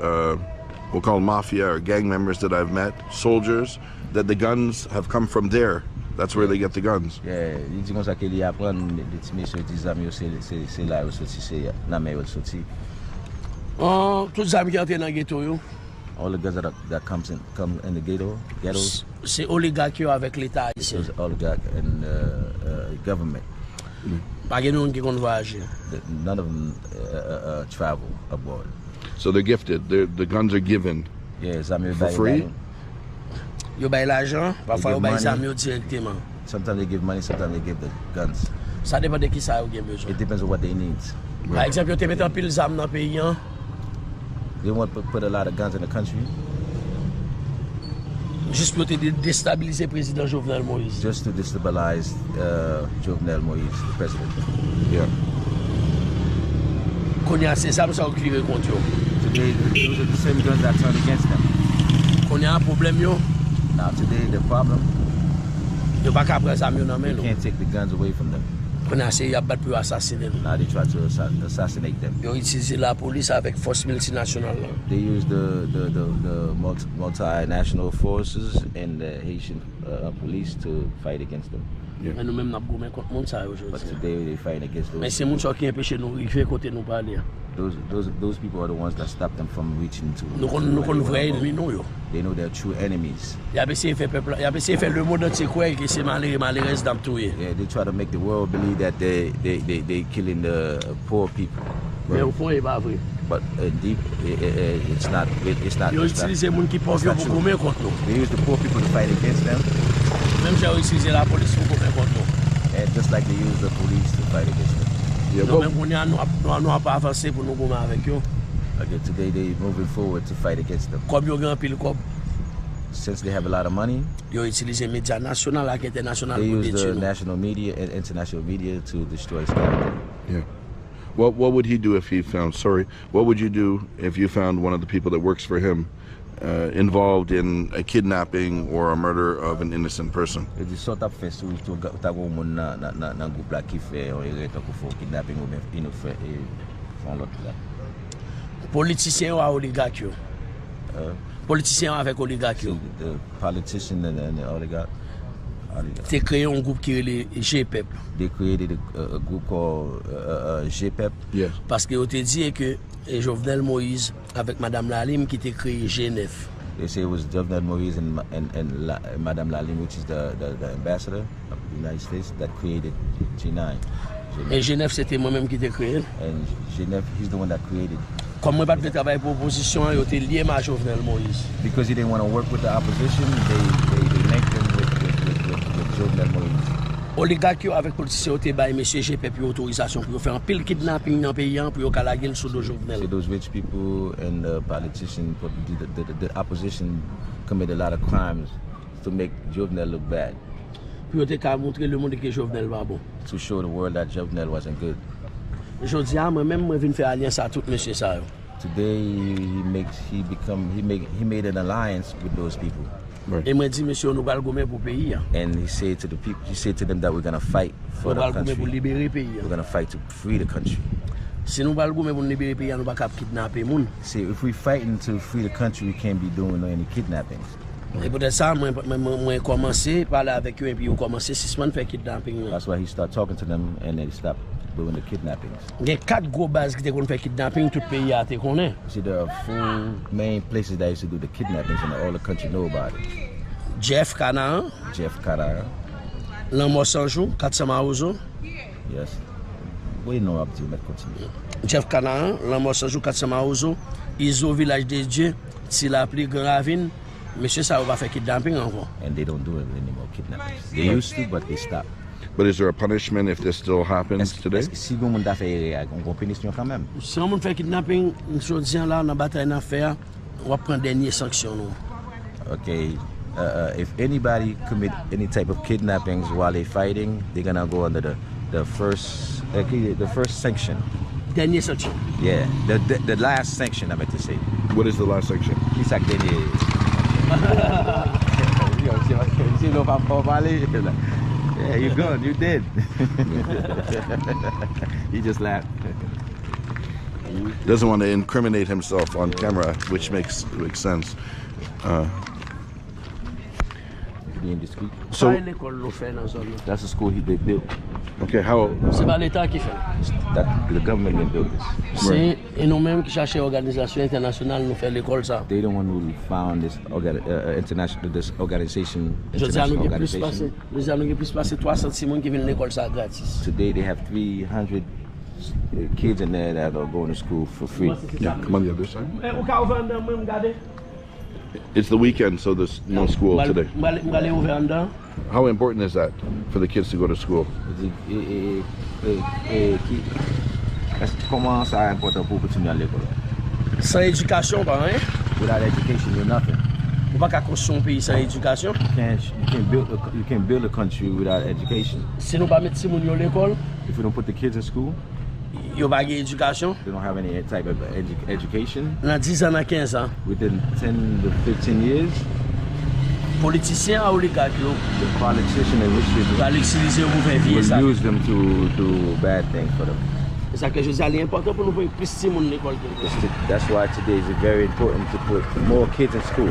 we'll call them mafia or gang members that I've met, soldiers, that the guns have come from there. That's where they get the guns. Yeah, ils disent comme ça qu'ils apprennent des petits messieurs, des amis, c'est là où c'est la mer où sorti. Tous les amis qui entrent dans le ghetto yo, All the guns that come in the ghettos, c'est oligarque yo avec l'État haïtien. those oligarch and government. Pas gen nou qui kon voyager. None of them travel abroad. So they're gifted. The guns are given. Yeah, Zami For free? Yo bay l'argent, parfois yo give bay money. zami yo directement. Sometimes they give money, sometimes they give the guns. Ça dépend de qui ça yo gen besoin. It depends on what they need. Par exemple, yo te met en pile zam dans pays an, They want to put a lot of guns in the country juste pour te déstabiliser président Jovenel Moïse. just to destabilize Jovenel Moïse, the president. Yeah. Konya c'est ça ça qui contre yo. Today, those are the same guns that turned against them. Konya un problème yo, Now today, the problem, yo pas ka prendre zam yo nan they men nou. can't take the guns away from them. Konya c'est y a bat pour assassiner nou. Now they try to assassinate them. Yo utilise la police avec force multinationale là. They use the multinational forces and the Haitian police to fight against them. Mais nous même n'a goumé contre moun ça But aujourd'hui. today they fight against Mais those. c'est moun ça qui empêche nous river côté nous parler. Those people are the ones that stop them from reaching to. Nous kon vrai ennemi nou yo. They know they're true enemies. Y a essayé faire peuple, y a essayé faire le monde entier croire que c'est malheureux d'am touyer. Yeah, they try to make the world believe that they killing the poor people. Mais au fond, il pas vrai. But deep, it's not. It's not. Ils utilisent les gens qui pauvres pour gommer contre nous. They use the poor people to fight against them, Même si ils utilisent la police pour gommer contre nous. and just like they use the police to fight against them. Yeah. Nous même nous n'a pas avancé pour nous gommer avec eux. Okay, today they moving forward to fight against them. Comme ils ont un pile comme, Since they have a lot of money, ils utilisent les médias nationaux et internationaux they pour use the détruire nous. national media and international media to destroy Scotland. Yeah. What would he do if he found? Sorry. What would you do if you found one of the people that works for him involved in a kidnapping or a murder of an innocent person? Et di sort ap fè sou ta goun moun nan goup la ki fè yon yon reto kou fò kidnapping ou men yon fè fon lot la. Politiciens ou oligarques yo. Politiciens avec oligarques yo. The politician and the oligarch, T'es créé un groupe qui est le GPEP. they created a group called GPEP. Yes. Parce que on te dit que Jovenel Moïse avec Madame Lalim qui t'a créé G9. They say it was Jovenel Moïse and Madame Lalim, which is the ambassador of the United States, that created G9. Et G9 c'était moi-même qui t'a créé. And G9, he's the one that created. Comme moi pas de travail pour opposition, il était lié à Jovenel Moïse. Because he didn't want to work with the opposition, they linked him with Jovenel Moïse. Oligarque avec politiciens ont bail monsieur GPEP autorisation pour faire un pile kidnapping dans le pays pour calaguer sous le Jovenel. So those rich people and politicians, the opposition commit a lot of crimes to make Jovenel look bad, Pour te montrer le monde que Jovenel va bon. to show the world that Jovenel wasn't good. Je dis à moi même moi viens faire alliance à tout monsieur ça. Today he made an alliance with those people, Et moi dit monsieur nous va le gommer pour pays. and he said to them that we're gonna fight for Nous va the le gommer pour country. libérer pays. We're gonna fight to free the country. Si nous va le gommer pour libérer pays, nous pas cap kidnapper moun. See, if we're fighting to free the country, we can't be doing any kidnappings. Et peut-être ça moi commencé parler avec eux et puis on commencé 6 mois faire kidnapping. That's why he started talking to them, and they stopped doing the kidnappings. Gen 4 gros bases qui te kon fè kidnapping tout pays a te konnen. See, there are 4 main places that used to do the kidnappings, and all the country know about it. Jeff Canaan, Jeff Carter, Lanmo Sanjou, Katsamauzo. yes. We know up to that continue. Jeff Canaan, Lanmo Sanjou, Katsamauzo. Iso Village de Dieu, si la pli Grand Ravine. Monsieur ça va faire kidnapping encore. And they don't do it anymore, kidnappings. They used to, but they stopped. But is there a punishment if this still happens today? Si vous m'avez fait une punition quand même. Si on fait kidnapping, nous disons là, dans bataille d'affaires, on va prendre dernière sanction. Okay, if anybody commit any type of kidnappings while they're fighting, they're gonna go under the first sanction. Dernière sanction. Yeah, the last sanction I meant to say. What is the last section? Qui ça que yeah, you're good, you did. He just laughed. Doesn't want to incriminate himself on camera, which makes sense. Being discreet. So, That's a school they built. okay, how? C'est pas l'État qui fait. That the government didn't build this. C'est nous-mêmes qui cherchons l'organisation internationale nous faire l'école ça. They the one who found this organization. Je dis à nous international qu'il plus passer 300 personnes qui viennent à l'école ça gratis. Today they have 300 kids in there that are going to school for free. Yeah, come on the other side. Au cas où on regarder. It's the weekend, so there's no school today. M'aller ouvert en dedans. How important is that for the kids to go to school? Comment ça important pour continuer à l'école? Sans éducation, pas hein? Without education, you're nothing. On va pas construire un pays sans éducation. You can't build a country without education. Si nous pas mettre si moun à l'école, If we don't put the kids in school, yo pas éducation. they don't have any type of education. Dans 10 ans, dans 15 ans, Within 10 to 15 years, politiciens à oligarques the politicians and rich people va l'utiliser pour faire vivre ça. will use them to do bad things for them. C'est ça que je dis, c'est important pour nous faire plus de monde à l'école. That's why today is very important to put more kids in school.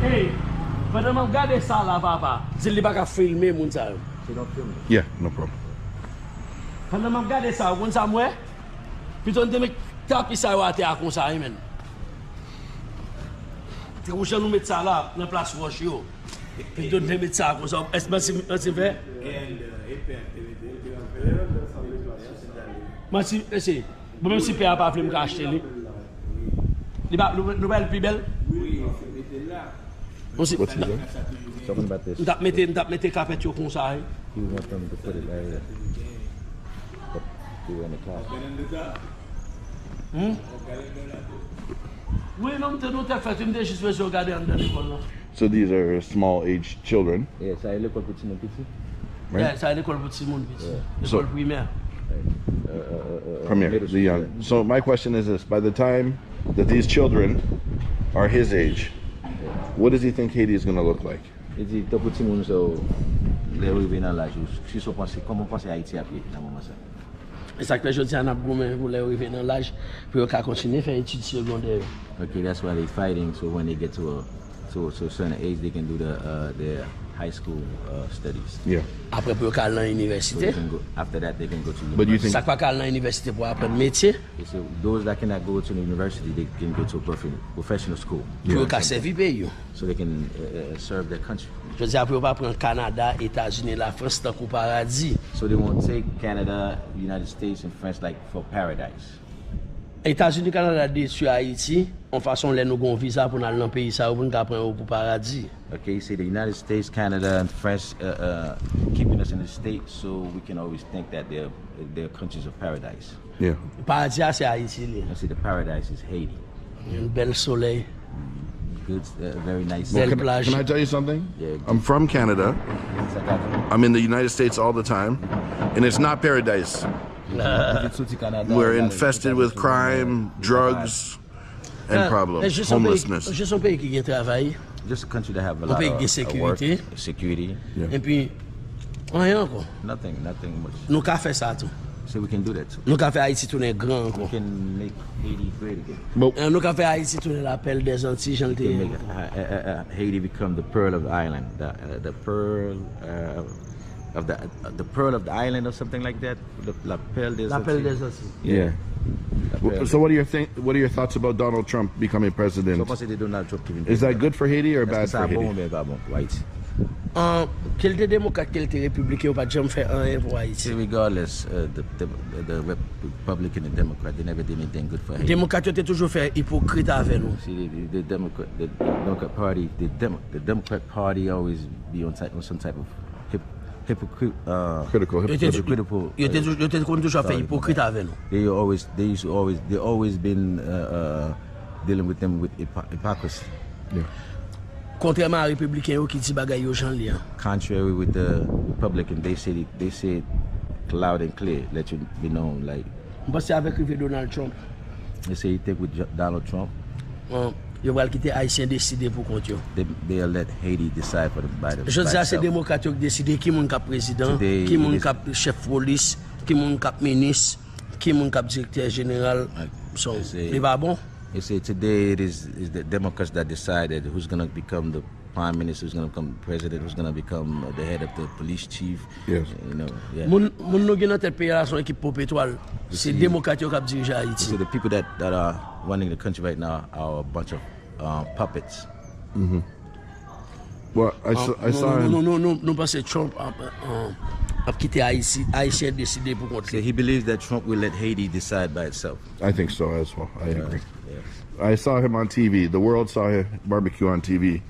Hey, pendant que je regarde ça là, papa, je ne vais pas filmer mon ça. Yeah, no problem. Pendant que je regarde ça, mon ça moi, puis on me tape ça à terre comme ça, amen. Tu vois, nous mettre ça là, dans place roche yo. Puis on me mettre ça comme ça. Est-ce que c'est vrai? Moi si c'est même si père pas voulu me acheter lui. Il va nouvelle plus belle. What's he doing? Talking about this. T'as mettre carpet comme ça. You want them to put it right here. But do it in the car. Oui, non, nous t'as fait une juste veux regarder dans l'école là. So these are small age children. Yeah, ça l'école petit mon petit. Yeah, ça l'école pour tout le monde petit. So- L'école primaire. Premier, the young. So my question is this: by the time that these children are his age, what does he think Haiti is going to look like? Il dit tout petit monde so les arriver dans l'âge. Je suis pensé comment penser Haïti après dans moment ça. Et ça que je dis à n'a pour les arriver dans l'âge pour continuer faire études secondaires. Okay, that's why they're fighting. So when they get to a certain age, they can do their high school studies. Yeah. Après pour aller dans So l'université. they can go, after that, they can go to But you university. think Ça quoi aller dans l'université pour apprendre métier, So those that cannot go to the university, they can go to a professional school. pour qu'à servir pays. So they can serve their country. Je dis après on va prendre Canada, États-Unis, la France tant qu'au paradis. So they won't take Canada, United States, and France like for paradise. États-Unis, Canada détruit Haïti, en façon les nous gon visa pour aller dans pays ça pour nous prendre pour paradis. Okay, say the United States, Canada, and France keeping us in the States, so we can always think that they're countries of paradise. yeah. Paradis c'est Haïti li. And see, the paradise is Haiti. Un bel soleil, Good, very nice. belle Can plage. I tell you something? Yeah. I'm from Canada. I'm in the United States all the time, and it's not paradise. We're infested with crime, drugs, and problems, homelessness. Juste un pays qui a travail, Just a country that have a un lot pays of qui a work, sécurité, security. et puis rien encore. Nothing much. Nous qu'a fait ça tout. So we can do that too. Nous avons fait Haïti tourner grand We encore. can make Haiti great again. But Nous avons fait Haïti tourner l'appel des Antilles. We can make Haiti become the pearl of the island, the pearl of the pearl of the island or something like that. La perle des L'appel Antilles. des Antilles. Yeah. So what are your thoughts about Donald Trump becoming president? So consider Donald Trump giving. Is that good for Haiti or bad for Haiti? White. Quel était démocrate, quel était républicain, ou pas jamais fait rien pour Haïti. See, regardless, the Republican and Democrat, they never did anything good for Haiti. Démocrate était toujours fait hypocrite avec nous. See, the Democrat Party, the Democrat Party always be on some type of hypocritical. Ils étaient toujours fait hypocrite avec nous. They always been dealing with them with hypocrisy. Yeah. Contrairement à républicain qui dit bagay yo jan li. Contrary with the Republican, they say it loud and clear, let you be known. Like Parce avec Donald Trump, they say, you take with Donald Trump, yo va quitter Haïtien décider pour compte yo. they'll let Haiti decide for them by Je dis c'est itself. démocrate qui décider qui mon cap président, Today, qui mon it is- cap chef police, qui mon cap ministre, qui mon cap directeur général. So, c'est- il va bon. You see, today it is the Democrats that decided who's going to become the prime minister, who's going to become president, who's going to become the head of the police chief. Yes. You know, yeah. Moun nou gen nan tête pays là son équipe pour pétrole. C'est démocrate qui dirige Haïti. So the people that are running the country right now are a bunch of puppets. Well, I saw him. Non parce que Trump a quitté Haïti, Haïtien décidé pour compte. So he believes that Trump will let Haiti decide by itself. I think so as well. I agree. Yes. I saw him on TV. The world saw Barbacue on TV.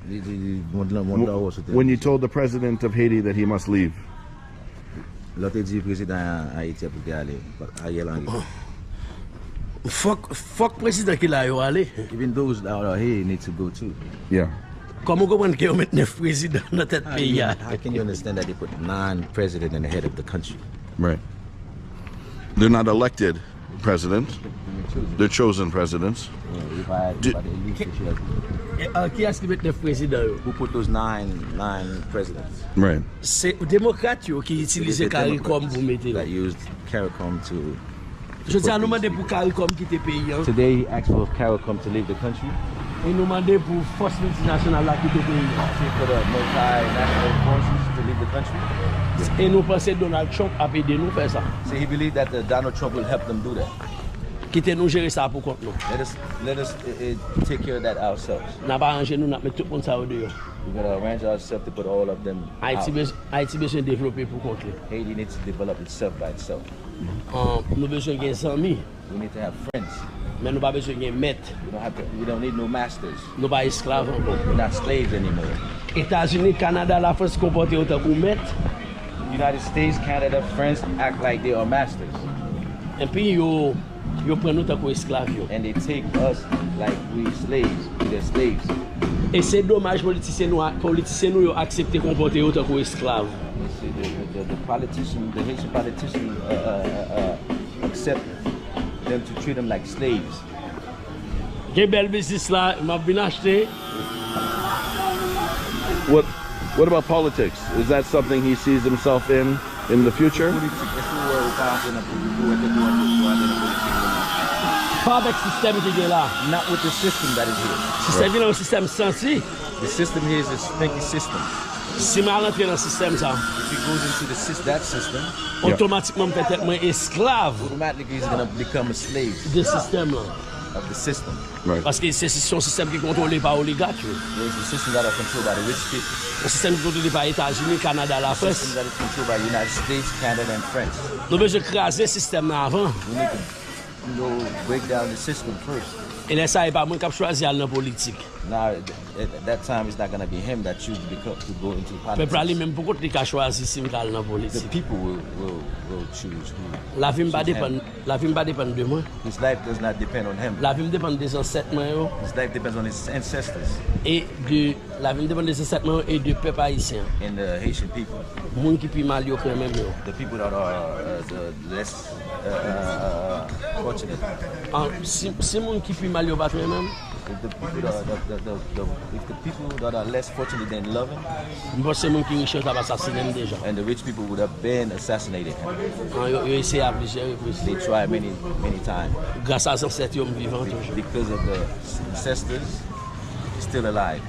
When you told the president of Haiti that he must leave. L'autre dit président Haïti pour aller ailleurs en Haïti. Fuck président qui l'a yo aller. Even those that are here need to go too. Yeah. Comment comprendre qu'il y a 9 présidents dans tête pays? How can you understand that they put 9 presidents in the head of the country? Right. They're not elected president. They're chosen presidents. Qui est-ce qui met 9 présidents? Who put those nine presidents? Right. C'est démocrate qui utilise The CARICOM pour mettre. that used CARICOM to. Je dis à nous demander pour CARICOM quitter le pays. Today he asked for CARICOM to leave the country. Et nous demander pour force multinationale là quitter le pays. For the multinational forces to leave the country. Et nous pensons que Donald Trump a aidé nous faire ça. So he believed that Donald Trump will help them do that. Quitter nous gérer ça pour compte nous. Let us take care of that ourselves. N'a pas arrangé nous, n'a mettre tout le monde ça au dehors. We're gonna arrange ourselves to put all of them out. Haïti besoin de développer pour compte. Haiti needs to develop itself by itself. Nous besoin de amis, We need to have friends. mais nous pas besoin de maître. We don't need no masters. Nous pas esclaves encore. We're not slaves anymore. États-Unis, Canada, la France comportent autant que maître. United States, Canada, France act like they are masters. Et puis yo prennent autant que esclaves. And they take us like we slaves. They're slaves. Et c'est dommage politiciens nous yo accepter comporter autant que esclaves. You see, the politicians, the Haitian politicians accept them to treat them like slaves. Quel bel business là, m'a bien acheté. What about politics? Is that something he sees himself in the future? Pas avec le système qui est là. Not with the system that is here. Le système est un système senti. The system here is a stinky system. Si je rentre dans le système ça, If he goes into that system, automatiquement peut-être moi esclave automatically he's gonna become a slave de système là. of the system. Right. Parce que c'est un système qui est contrôlé par oligarques. There's a system that are controlled by the rich people. Un système qui est contrôlé par les États-Unis, Canada, la A France. system that is controlled by the United States, Canada, and France. Nous devons craser le système là avant. We need to break down the system first. Et là, ça n'est pas moi qui choisi dans la politique. Now, at that time, it's not going to be him that chooses to go into Le peuple politics. lui-même, pourquoi il a choisi si je dans la The politique? people will choose who. La vie ne choose him. dépend de moi. His life does not depend on him. La vie dépend des ancêtres. His life depends on his ancestors La vie dépend des ancêtres et du peuple haïtien. and the Haitian people. Les gens qui sont mal, ils quand même. The people that are the less fortunate. Si les gens qui sont mal, ils pas même. if the people that are less fortunate than loving, Mwen pense moun ki riche tap asasine deja. and the rich people would have been assassinated him. Yo ese a plusieurs reprises. They tried many times. Grâce à ancêtres yo vivant toujours. Because of the ancestors, he's still alive.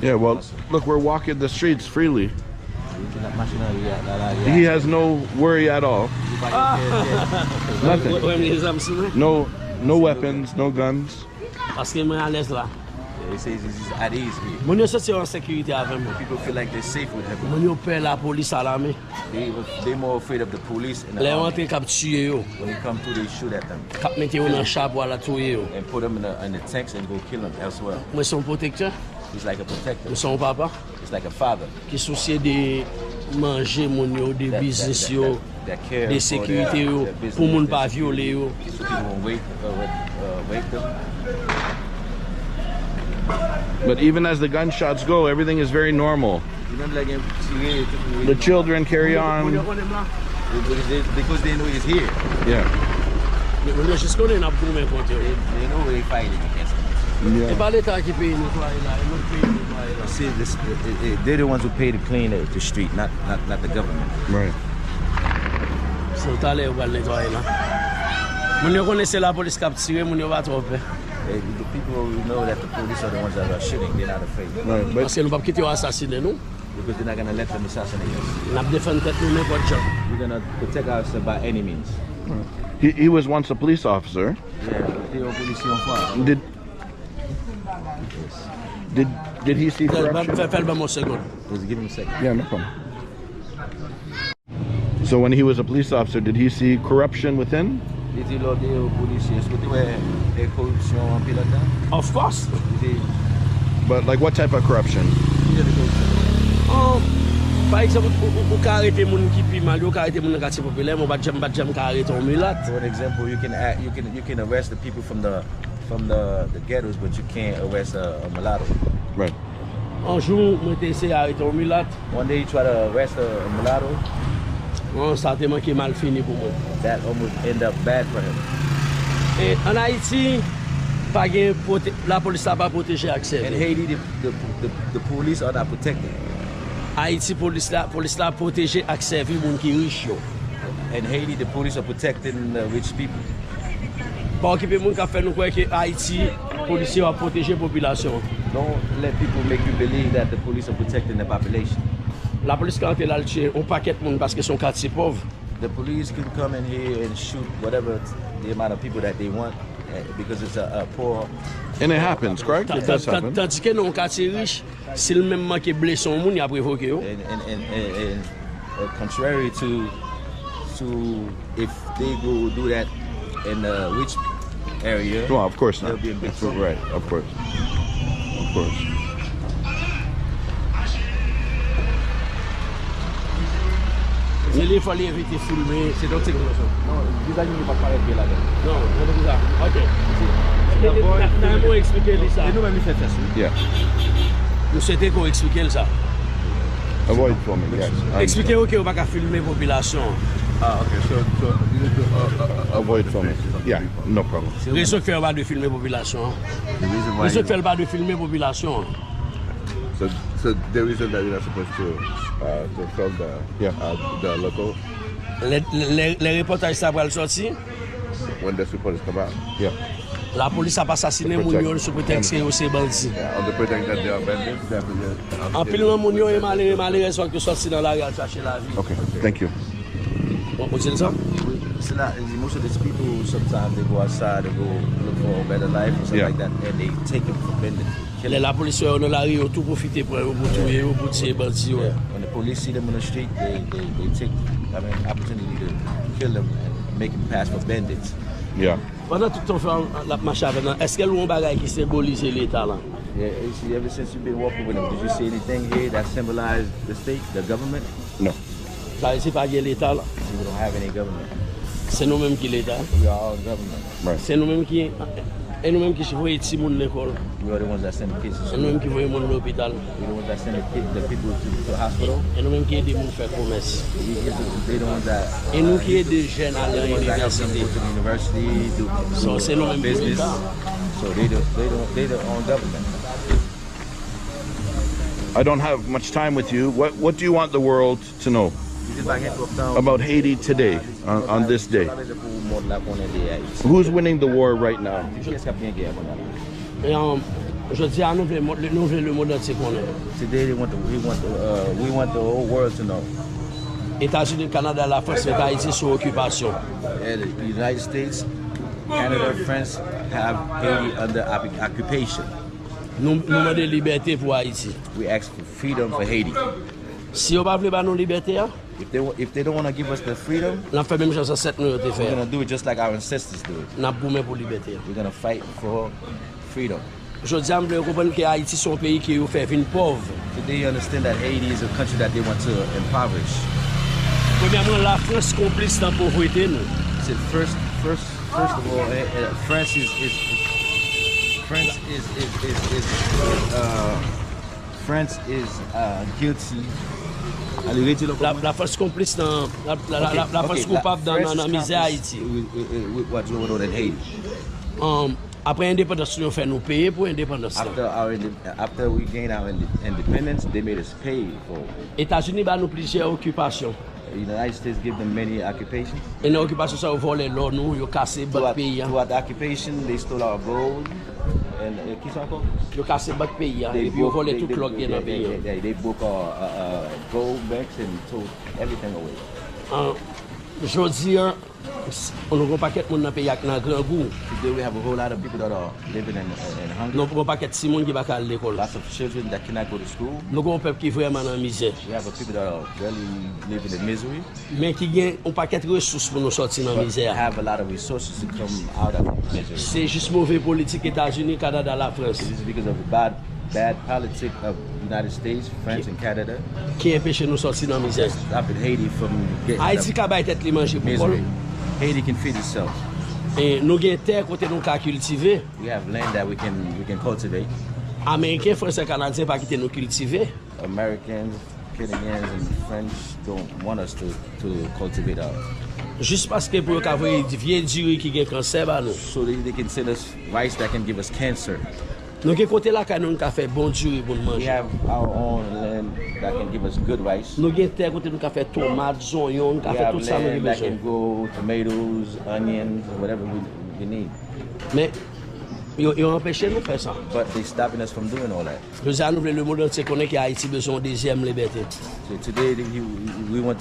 Yeah, well, look, we're walking the streets freely. He has no worry at all. Nothing. No weapons, no guns. Parce que mwen à l'aise là. He says he's at ease here. Moun yo senti en sécurité avec moi. People feel like they're safe with him. Moun yo peur la police à l'armée. They're more afraid of the police and the Les army. rentré cap tuer yo. When they come through, they shoot at them Cap mette yo dans char pour la tuer yo. and put them in the tanks and go kill them elsewhere. Moi son protecteur, He's like a protector. moi son papa He's like a father. qui soucie de manger moun yo, de business yo, that care de for sécurité yo, their business, pour moun their pas security. violer yo. So people won't wake them. But even as the gunshots go, everything is very normal. The children carry on. Because they know he's here. Yeah. Moun yo juste connaît n'a pour men contre yo. They know they're fighting against him. Et pas l'état qui paye nettoyer là, et moun paye nettoyer là. See, they're the ones who pay to clean the street, not the government. Right. C'est tout à l'heure pour nettoyer là. Moun yo connaissent la police cap tirer, moun yo pas trop peur. The people who know that the police are the ones that are shooting, they're not afraid. Right. But Parce que nous pas quitter yo assassiner nous. Because they're not going to let them assassinate us. N'a défendre tête nous n'importe quoi. We're going to protect ourselves by any means. he was once a police officer. Did he see corruption? Fais le bon second. Just give him a second. Yeah, no problem. So when he was a police officer, did he see corruption within? Of course. But like what type of corruption? Par exemple, ou ka arrêter moun ki pi mal, ou ka arrêter moun nan quartier populaire, mon pas jam ka arrêter un mulat. For example, you can arrest the people from the ghettos, but you can't arrest a mulatto. Right. Un jour, moi t'ai essayé arrêter un mulat. One day you try to arrest a mulatto. Ça a manqué mal fini pour moi. That almost end up bad for him. Et en Haïti, la police n'a pas protégé accès. In Haiti, the police are not protected. Haïti, police n'a protégé accès aux gens qui sont riches. In Haiti, the police are protecting the rich people. Pas occuper les gens qui font croire que Haïti, police va protéger la population. Don't let people make you believe that the police are protecting the population. La police quand elle a tué un paquet de monde parce que son quartier pauvre. The police can come in here and shoot whatever the amount of people that they want because it's a poor. And it happens, correct? It does happen. Tandis que dans un quartier riche, si le même manque blessé un monde, il a provoqué. And contrary to if they go do that in a rich area. Well, of course not. They'll be in big trouble. Right, of course. Of course. Il fallait éviter filmer. C'est donc c'est comme ça. Non, les amis ne vont pas arrêter là-dedans. Non, c'est ça. Ok. Nous expliquer ça. Et nous-mêmes, nous faisons ça. Yeah. Nous souhaitons qu'on explique ça. Avoid filming, yes. Expliquez qu'on ne va pas filmer la population. Ah, okay. So avoid filming. Yeah, no problem. C'est raison que pas de filmer la population. Raison que pas de filmer la population. So the reason that you're not supposed to film the local Les reportages ça va le sortir. when the reporters come out. Yeah. La police a pas assassiné moun yo sous prétexte que c'est bandit. On the pretext that they are bandits. En pile moun yo est malheureux soit que sorti dans la rue à chercher la vie. Okay, thank you. On continue ça? It's not, most of these people sometimes they go outside and go look for a better life or something like that, and they take them for vending. La police est dans la rue, tout profiter pour tuer, pour tuer bandits. When the police see them on the street, they take opportunity to kill them and make them pass for bandits. Yeah. Pendant tout le temps la marche avec nous, est-ce qu'il y a un bagage qui symbolise l'État là? Yeah, you see, ever since you've been walking with them, did you see anything here that symbolized the state, the government? No. Ça c'est pas l'État là. We don't have any government. C'est nous-mêmes qui l'État. We are all government. Right. C'est nous-mêmes qui Et nous-mêmes qui voyons les gens à l'école. We are the ones that send the kids to Et school. nous-mêmes qui voyons les gens à l'hôpital. We're the ones that send the people to the hospital. Et nous-mêmes qui aidons les gens à faire commerce. They're the ones that. Et nous qui aidons les jeunes à aller à They're the ones that help them l'université. go to the university, do So c'est nous-mêmes qui business. aidons. So they're their own government. I don't have much time with you. What do you want the world to know about Haiti today, on this day? Who's winning the war right now? Et je dis à nous voulons le monde entier connaître. Today we want the whole world to know. États-Unis, le Canada, la France, Haïti sous occupation. The United States, Canada, France have Haiti under occupation. Nous demandons liberté pour Haïti. We ask for freedom for Haiti. Si on ne veut pas nos libertés, If they don't want to give us the freedom, on fait même chose à 7 nous de we're faire. going to do it just like our ancestors do it. On a boumé pour liberté. We're going to fight for freedom. Je dis à nous comprendre que Haïti est un pays qui fait une pauvre. Today you understand that Haiti is a country that they want to impoverish. Premièrement, la France complice dans la pauvreté. So first of all, France is guilty. La France complice dans la France coupable dans la misère Haïti. What's going on in Haiti? Après l'indépendance, nous fait nous payer pour l'indépendance. After we gained our independence, they made us pay for it. États-Unis ba nous plusieurs occupations. The United States give them many occupations. Et dans l'occupation, ça volé l'or nous, ils ont cassé le pays. Throughout the occupation, they stole our gold. And qui sont encore? Ils ont cassé le pays. Et puis ils ont volé tout l'or qui est dans le pays. They broke our gold banks and took everything away. Je dis, on n'a pas de monde dans le pays qui a un grand goût. Today we have a whole lot of people that are living in hunger. Nous n'avons pas de monde qui va à l'école. Lots of children that cannot go to school. Nous avons un peuple qui est vraiment dans la misère. We have people that are really living in misery. Mais qui ont un paquet de ressources pour nous sortir dans la misère. Have a lot of resources to come out of misery. C'est juste mauvaise politique États-Unis, Canada, la France. This is because of the bad politics of United States, France, and Canada. Qui empêche nous sortir dans la misère. Stopping Haiti from getting Haïti qui a été manger pour misery. Haiti can feed itself. Et nous avons terre côté nous qu'à cultiver. We have land that we can cultivate. Américains, Français, Canadiens pas quitter nous cultiver. Americans, Canadians, and French don't want us to cultivate ours. Juste parce que pour avoir des vieux durs qui ont cancer bah nous. So they can send us rice that can give us cancer. Nous avons côté là quand nous avons fait bon durs pour manger. We have our own land that can give us good rice. Nous avons terre côté nous avons fait tomates, oignons, nous avons fait tout ça nous avons that besoin. can go tomatoes, onions, whatever we need. Mais ils ont empêché nous de faire ça. But they're stopping us from doing all that. Nous avons le monde entier connaît qu'Haïti a besoin de deuxième liberté. So today we want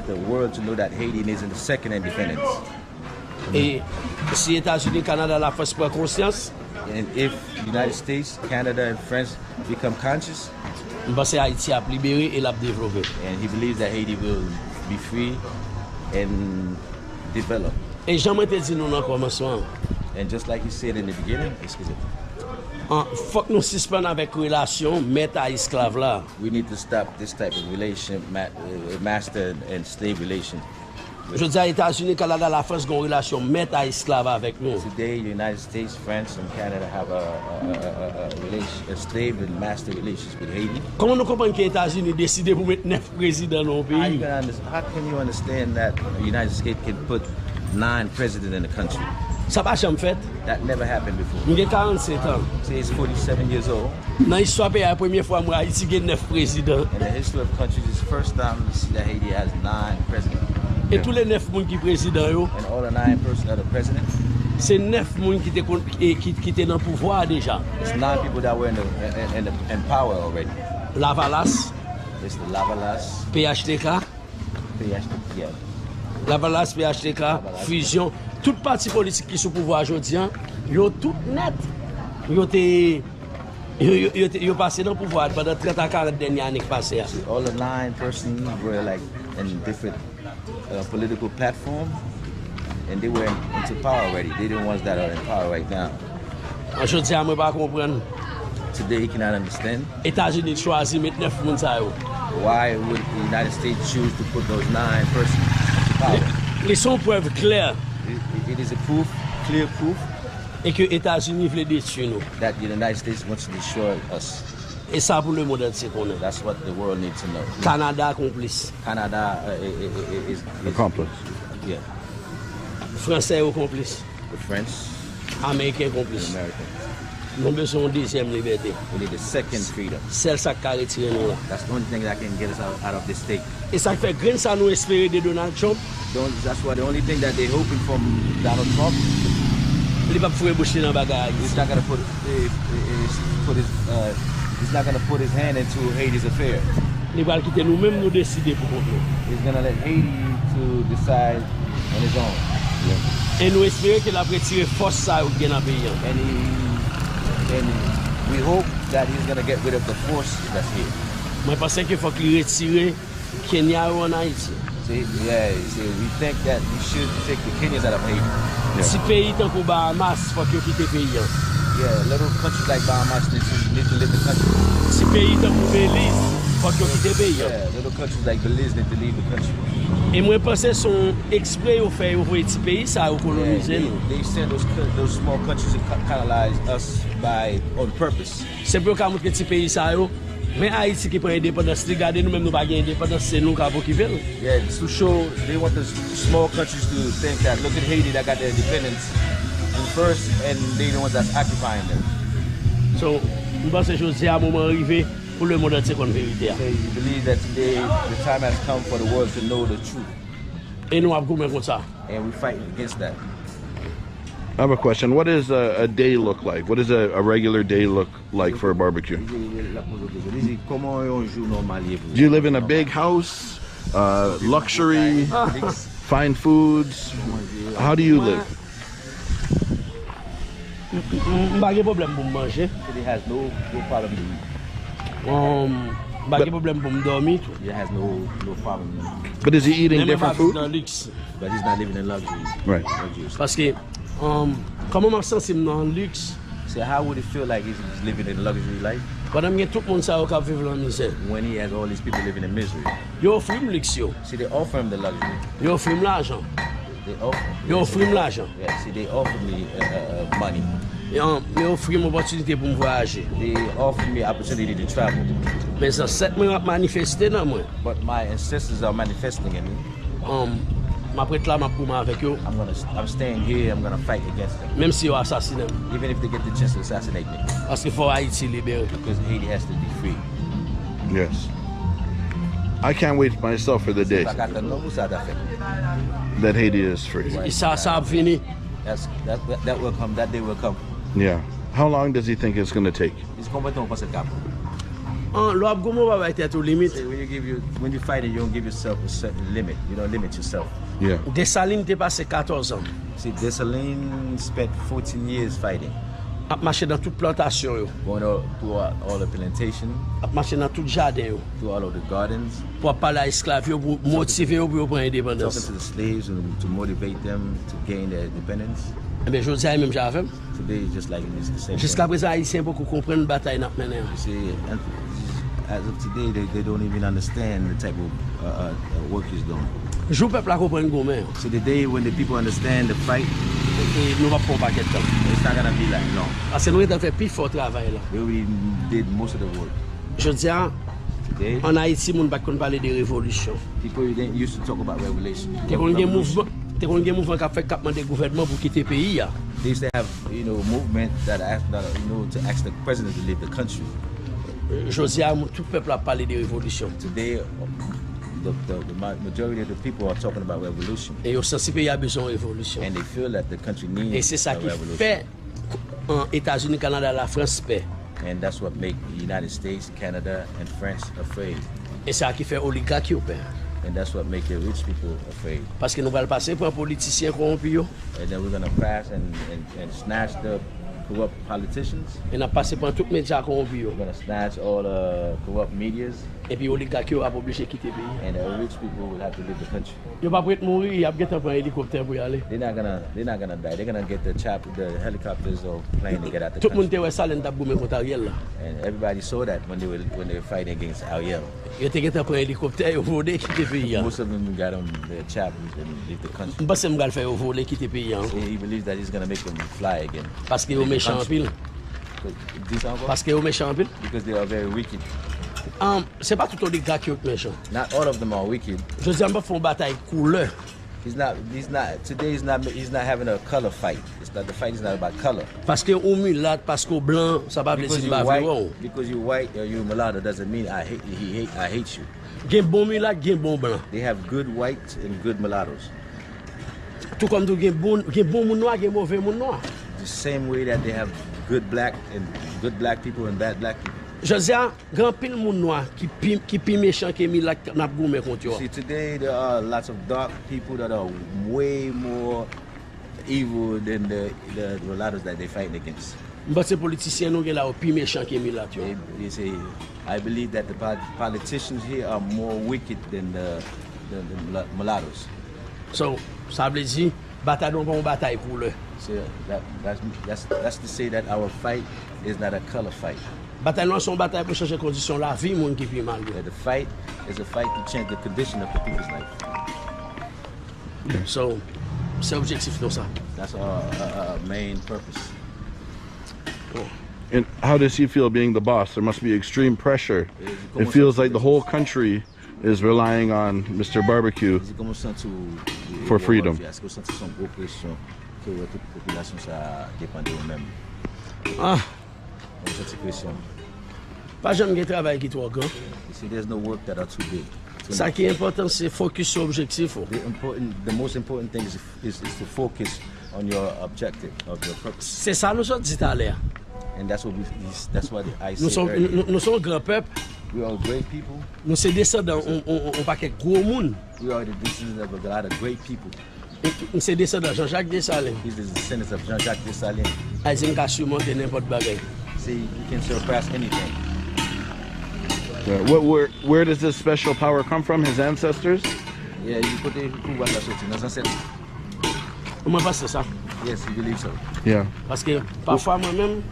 the world to know that Haiti is in the second independence. Et si États-Unis, Canada, la France prend conscience, And if the United States, Canada, and France become conscious, parce que Haïti a libéré et l'a développé. and he believes that Haiti will be free and develop. Et jamais te dit nous dans le commencement. And just like he said in the beginning, Faut que nous suspendons avec relation maître à esclave là. we need to stop this type of relation, master and slave relation. Je dis à États-Unis, Canada, la France ont une relation maître à esclave avec nous. Today, the United States, France, and Canada have a slave and master relations with Haiti. Comment nous comprenons que les États-Unis décident pour mettre 9 présidents dans le pays? How can you understand that the United States can put 9 presidents in the country? Ça n'a pas jamais fait. That never happened before. Nous avons 47 ans. Say he's 47 years old. Dans l'histoire pays, la première fois, moi, Haïti a 9 présidents. In the history of the country, it's the first time you see that Haiti has 9 presidents. Et tous les 9 personnes qui sont présidents, And all the 9 persons that are presidents, c'est 9 personnes qui étaient dans le pouvoir déjà. it's 9 people that were in power already. Lavalas, It's the Lavalas, PHTK, yeah. Lavalas, PHTK, Fusion. Toute parti politique qui sont au pouvoir aujourd'hui, ils sont tout net. Ils ont passé dans le pouvoir pendant 30 à 40 dernières années passées. All the 9 persons were like in different political platform, and they were into power already. They're the ones that are in power right now. Aujourd'hui, je ne peux pas comprendre. Today, he cannot understand États-Unis choisissent de mettre 9 personnes. why would the United States choose to put those 9 persons into power. Ils sont preuves claires. It is a proof, clear proof, Et que les États-Unis veulent détruire nous. That the United States wants to destroy us. Et ça pour le monde entier qu'on est. That's what the world needs to know. Canada complice. Canada is Accomplice. Yeah. Français est complice. The French, Américain the complice. Americans. Nous avons besoin de deuxième liberté. We need a second freedom. Celle ça qui a retiré nous là. That's the only thing that can get us out of this state. Et ça fait grain ça nous espérer de Donald Trump. That's why the only thing that they're hoping from Donald Trump. Il va pas faire boucher dans bagage. He's not gonna put his hand into Haiti's affair. Il va quitter nous-mêmes nous décider pour nous. He's gonna let Haiti to decide on his own. Et nous espérons qu'il a retiré force ça au dans le pays. And we hope that he's gonna get rid of the force that's here. Moi pense qu'il faut qu'il retire Kenya en Haïti. We think that we should take the Kenyans out of Haiti. Si pays tant que Bahamas, faut qu'il quitte le pays. Yeah, little countries like Bahamas need to leave the country. Si pays tant que Belize, faut qu'il quitte le pays. Yeah, little countries like Belize need to leave the country. Et moi pense son exprès au fait au petit pays ça au coloniser nous. They send those small countries to colonize us on purpose. C'est pour qu'on montre petit pays ça yo. Mais Haïti qui prend indépendance, regardez nous même nous pas gagner indépendance, c'est nous qui avons occupé nous. Yeah, to show they want the small countries to think that look at Haiti that got their independence first and they the ones that's occupying them. So, je pense que c'est un moment arrivé pour le monde entier qu'on vérité. So you believe that today the time has come for the world to know the truth. Et nous avons comme ça. And we fight against that. I have a question. What does a day look like? What does a regular day look like for a barbecue? Do you live in a big house? Luxury? Fine foods? How do you live? Pas de problème pour manger. It has no problem to eat. Pas de problème pour dormir. It has no problem. But is he eating different food? But he's not living in luxury. Right. Parce que comment je me sens dans le luxe? So how would it feel like he's living in a luxury life? Pendant que tout le monde sait qu'il vit dans la misère. When he has all these people living in misery. Ils offrent le luxe. See, they offer him the luxury. Ils offrent l'argent. Ils offrent l'argent. Yeah, see, they offer me money. Ils offrent une opportunité pour me voyager. They offer me opportunity to travel. Mais ça c'est manifesté dans moi. But my ancestors are manifesting in me. I'm staying here, I'm gonna fight against them. Même si ils assassinent. Even if they get the chance to assassinate me. Parce qu'il faut Haïti libérer. Because Haiti has to be free. Yes. I can't wait myself for the day that Haiti is free. Ça fini. That will come, that day will come. Yeah. How long does he think it's going to take? It's going to pass a gap. When you fight it, you don't give yourself a certain limit. You don't limit yourself. Yeah. Dessalines t'es passé 14 ans. See, Dessalines spent 14 years fighting. A marché dans toute plantation. Going through all the plantation. A marché dans tout jardin. Through all of the gardens. Pour parler à esclaves, pour motiver pour prendre indépendance. Talking to the slaves and to motivate them to gain their independence. Mais je dis même j'avais. Today is just like it's the same. Jusqu'à présent, Haïtiens beaucoup comprennent la bataille n'a mené. You see, as of today, they don't even understand the type of work he's doing. Je peuple la comprendre gourmet. So the day when the people understand the fight, nous va pas paquet temps. It's not gonna be like no. Parce que nous avons fait plus fort travail là. They already did most of the work. Je dis today, en Haïti, on ne peut pas parler de révolution. People used to talk about revolution. T'es qu'on un mouvement qui a fait capement des gouvernements pour quitter le pays. They used to have, movement that to ask the president to leave the country. Je dis tout le peuple a parlé de révolution. Today, the majority of the people are talking about revolution. Et au sens pays a besoin de révolution. And they feel that the country needs Et c'est ça a qui revolution. fait en États-Unis, Canada, la France paix. And that's what makes the United States, Canada, and France afraid. Et c'est ça qui fait oligarque au paix. And that's what makes the rich people afraid. Parce que nous allons passer pour un politicien corrompu. And then we're gonna pass and snatch the corrupt politicians. Et n'a passé par tout média corrompu. We're going to snatch all the corrupt medias. Et puis oligarques yo a obligé quitter pays. And the rich people will have to leave the country. Yo pas prêt mourir, y a getta prendre hélicoptère pour y aller. They're not gonna die. They're gonna get the helicopters or plane to get out the Tout country. monde te salen t'a goumé contre Ariel là. And everybody saw that when they were fighting against Ariel. Yo te getta prendre hélicoptère yo voler quitter pays. Most of them got on their chapters and leave the country. M'passe m'gal faire voler quitter pays. So he believes that he's gonna make them fly again. Parce que yo méchant en pile. Parce que yo méchant en pile. Because they are very wicked. C'est pas tout oligarque qui est méchant. Not all of them are wicked. Je dis on va faire une bataille couleur. Today he's not having a color fight. The fight is not about color. Parce que au mulat, parce qu'au blanc, ça va blesser Because you're white or you're mulatto doesn't mean I hate you. Gen bon mulat, gen bon blanc. They have good whites and good mulattoes. Tout comme tout gen bon moun noir, gen mauvais moun noir. The same way that they have good black people and bad black people. Je dis, grand pile moun noir qui pi méchant que mulat n'a goumé contre yo. See, today there are lots of dark people that are way more evil than the mulattoes that they're fighting against. But ces politiciens nous gen la pi méchant que mulat yo. They say, I believe that the politicians here are more wicked than the mulattoes. So, ça veut dire bataille non pas une bataille pour le. So that's to say that our fight is not a color fight. Bataille non son bataille pour changer condition la vie moun qui pi mal. The fight is a fight to change the condition of the people's life. So, c'est objectif dans ça. That's our main purpose. And how does he feel being the boss? There must be extreme pressure. It feels like the whole country is relying on Mr. Barbacue for freedom. Pas jamais de travail qui trop grand. You see, there's no work that are too big. Ça qui est important, c'est focus sur l'objectif. The most important thing is to focus on your objective, of your purpose. C'est ça nous sommes dit à l'heure. And that's what I say earlier. Nous sommes un grand peuple. We are great people. Nous sommes descendants, on paquet gros monde. We are the descendants of a lot of great people. Nous sommes descendants de Jean-Jacques Dessalines. He's the descendants of Jean-Jacques Dessalines. Ils ont surmonté n'importe bagaille. See, you can surpass anything. Where does this special power come from? His ancestors? Yeah, you put the pouvoir la sortie. Nos ancêtres. Comment passe ça? Yes, you believe so. Yeah. Parce que parfois moi-même,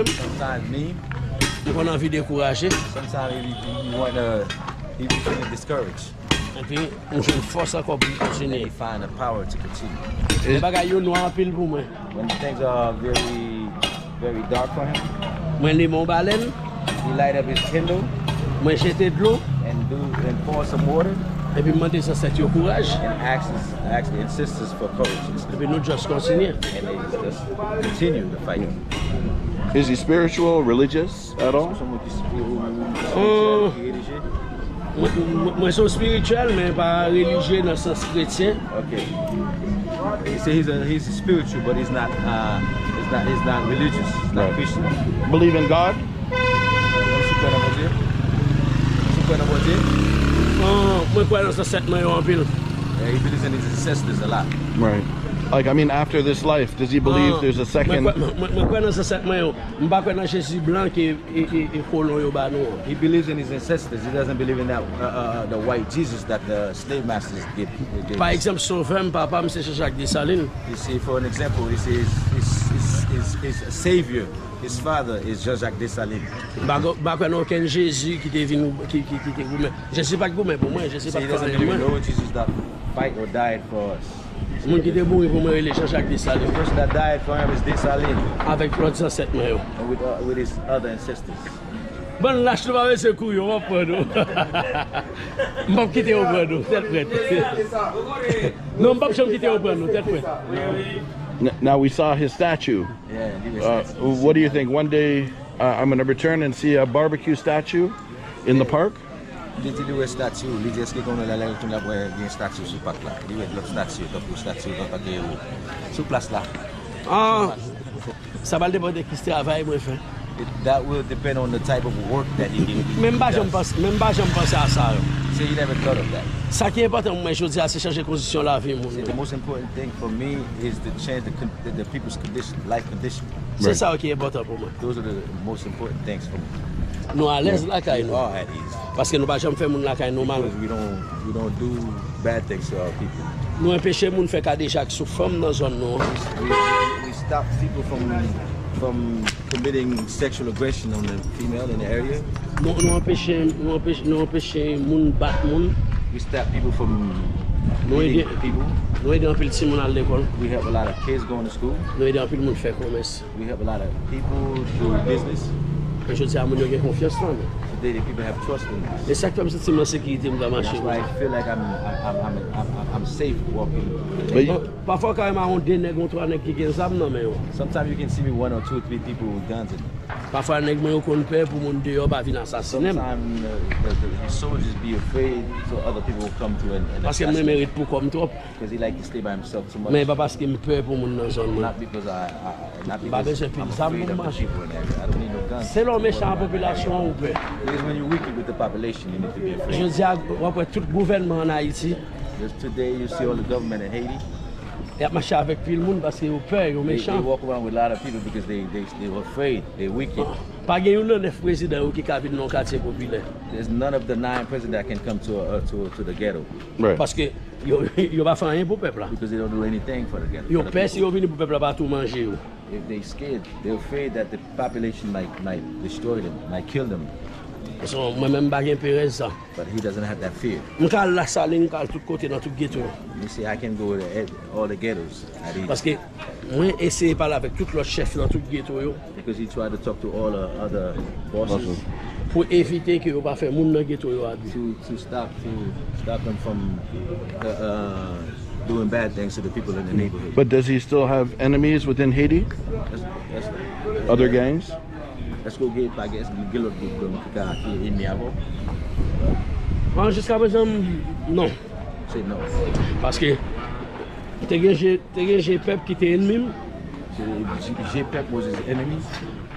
sometimes me, on a envie de décourager. Sometimes you feel discouraged. Et puis, on se force encore pour continuer. You find the power to continue. Les bagailles sont noirs pile pour moi. When things are very, very dark for him, Moi, les mon baleine, he light up his Kindle moi jeter de l'eau, and pour some water et puis demander ça c'est au courage. and ask the ancestors for courage. Et puis nous juste continuer. And they just continue the fight. Is he spiritual, religious at all? Moi, je suis spirituel, mais pas religieux dans le sens chrétien. Okay. You say he's spiritual, but he's not religious. He's not Christian. Believe in God? Moi, je crois dans ce 7 mois en pile. Yeah, he believes in his ancestors a lot. Right. Like, I mean, after this life, does he believe there's a second? Moi, crois dans ce 7 mois. Je ne crois pas dans Jésus blanc qui est colon yo ba nous. He believes in his ancestors. He doesn't believe in that the white Jesus that the slave masters gave. Par exemple, sauveur, papa, M. Jacques Dessalines. You see, for an example, he says his savior, his father is Jean-Jacques Dessalines. Pas qu'on aucun Jésus qui est venu qui était gourmet. Je sais pas gourmet pour moi, je sais So pas he doesn't believe in no Jesus that fight or died for us. Mon qui était bourré pour moi, il est Jean-Jacques Dessalines. The person that died for him is Dessalines, Avec l'autre 107 mois. and with his other ancestors. Bon, lâche le avec ce couille, on va prendre. Je vais quitter au prendre, tête prête. Non, je vais pas quitter au prendre, tête prête. Now we saw his statue. Yeah, What do you think? One day I'm going to return and see a barbecue statue in the park? Did you do a statue? Li di eske kon la tout la boy gen statue sou pak la. Li wè l'autre statue, l'autre statue dans pa gen sou place là. Ah, ça va le dépendre de qui travail moi fait. That will depend on the type of work that he gives. Même pas j'aime penser à ça. So you never thought of that. Ça qui est important pour moi, je dis, c'est changer condition la vie. The most important thing for me is to change the people's life condition. C'est ça qui est important pour moi. Those are the most important things for me. Nous à l'aise la caille. We are at ease. Parce que nous pas jamais faire moun la caille normal. Because we don't do bad things to our people. Nous empêcher moun faire cadeau chaque sous femme dans zone nous. We stop people from committing sexual aggression on the female in the area. Nous empêcher moun battre moun. We stop people from beating people. Nous aidons un peu de moun à l'école. We help a lot of kids going to school. Nous aidons un peu de moun faire commerce. We help a lot of people do business. Je dis à moun yo gen confiance là. Today the people have trust in us. Et ça qui me sentir en sécurité dans marché. That's why I feel like I'm safe walking. Parfois quand même on deux nèg on trois nèg qui gen zam non mais. Sometimes you can see me 1 or 2 or 3 people with guns in them. Parfois nèg moi qu'on peur pour moun dehors pas venir assassiner. Sometimes the soldiers be afraid so other people will come to and parce que me mérite pour comme trop. Because he like to stay by himself too much. Mais pas parce que me peur pour moun dans zone. Not because I'm afraid of the people in there. I don't need no guns. C'est l'homme méchant population ou peur. Because when you're wicked with the population, you need to be afraid. Je dis à tout gouvernement en Haïti. Today you see all the government in Haiti. Ils marchent avec tout le monde parce qu'ils ont peur, ils sont méchants. They walk around with a lot of people because they're afraid, they're wicked. Pas qu'il y ait un 9 présidents qui vivent dans le quartier populaire. There's none of the 9 presidents that can come to the ghetto. Right. Parce que ils va faire rien pour le peuple. Because they don't do anything for the ghetto. Ils ont peur si ils viennent pour le peuple pas tout manger. If they're scared, they're afraid that the population might destroy them, might kill them. Moi-même, je n'ai pas ça. But he doesn't have that fear. Je peux aller à la salle, je peux aller tout côté dans tout ghetto. You see, I can go to all the ghettos at ease. Parce que moi, j'essaie de parler avec tous les chefs dans tout ghetto. Because he tried to talk to all the other bosses. Pour éviter que ne pas faire monde dans ghetto. To stop them from doing bad things to the people in the neighborhood. But does he still have enemies within Haiti? Yes. Other gangs? Est-ce que vous avez l'autre qui est ennemi avant? Jusqu'à présent, non. C'est non. Parce que j'ai peuple qui était ennemi. J'ai peuple was his enemy.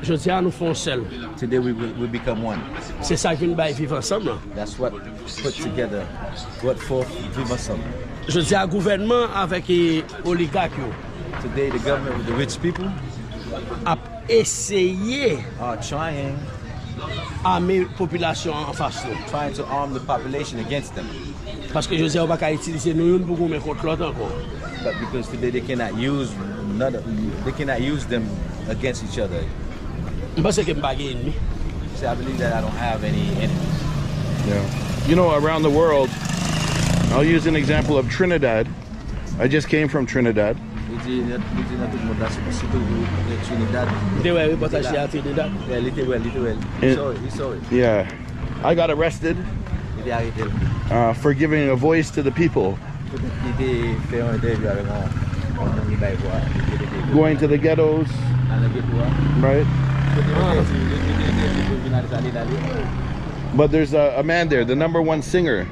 Je dis à nous font seul. Today we become one. C'est ça qui nous va vivre ensemble. That's what put together, what for vivre ensemble. Je dis à gouvernement avec les oligarques. Today the government with the rich people a essayé trying armer la population en face. Trying to arm the population against them. Parce que je dis on va pas utiliser nous pour mettre contre l'autre encore. But because today they cannot use them against each other. Parce que me pas ennemi. See, I believe that I don't have any enemies. Yeah. You know, around the world, I'll use an example of Trinidad. I just came from Trinidad. Yeah, I got arrested for giving a voice to the people. Going to the ghettos, right? But there's a man there, the #1 singer.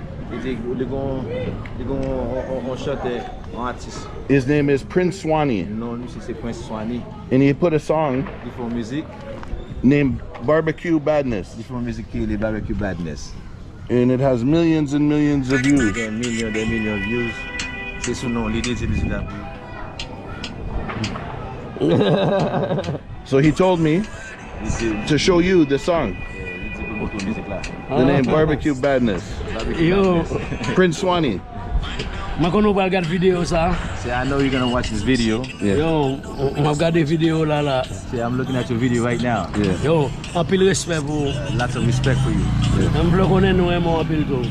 His name is Prince Swanee. And he put a song named Barbacue Badness. And it has millions and millions of views. So he told me to show you the song. The name Barbacue Badness. Yo. Prince Swanee. I know you're gonna watch this video. Yeah. Yo, I've got the video là. See, I'm looking at your video right now. Yeah. Yo, un pile respect pour. Lots of respect for you. On veut connaître nous un pile tout.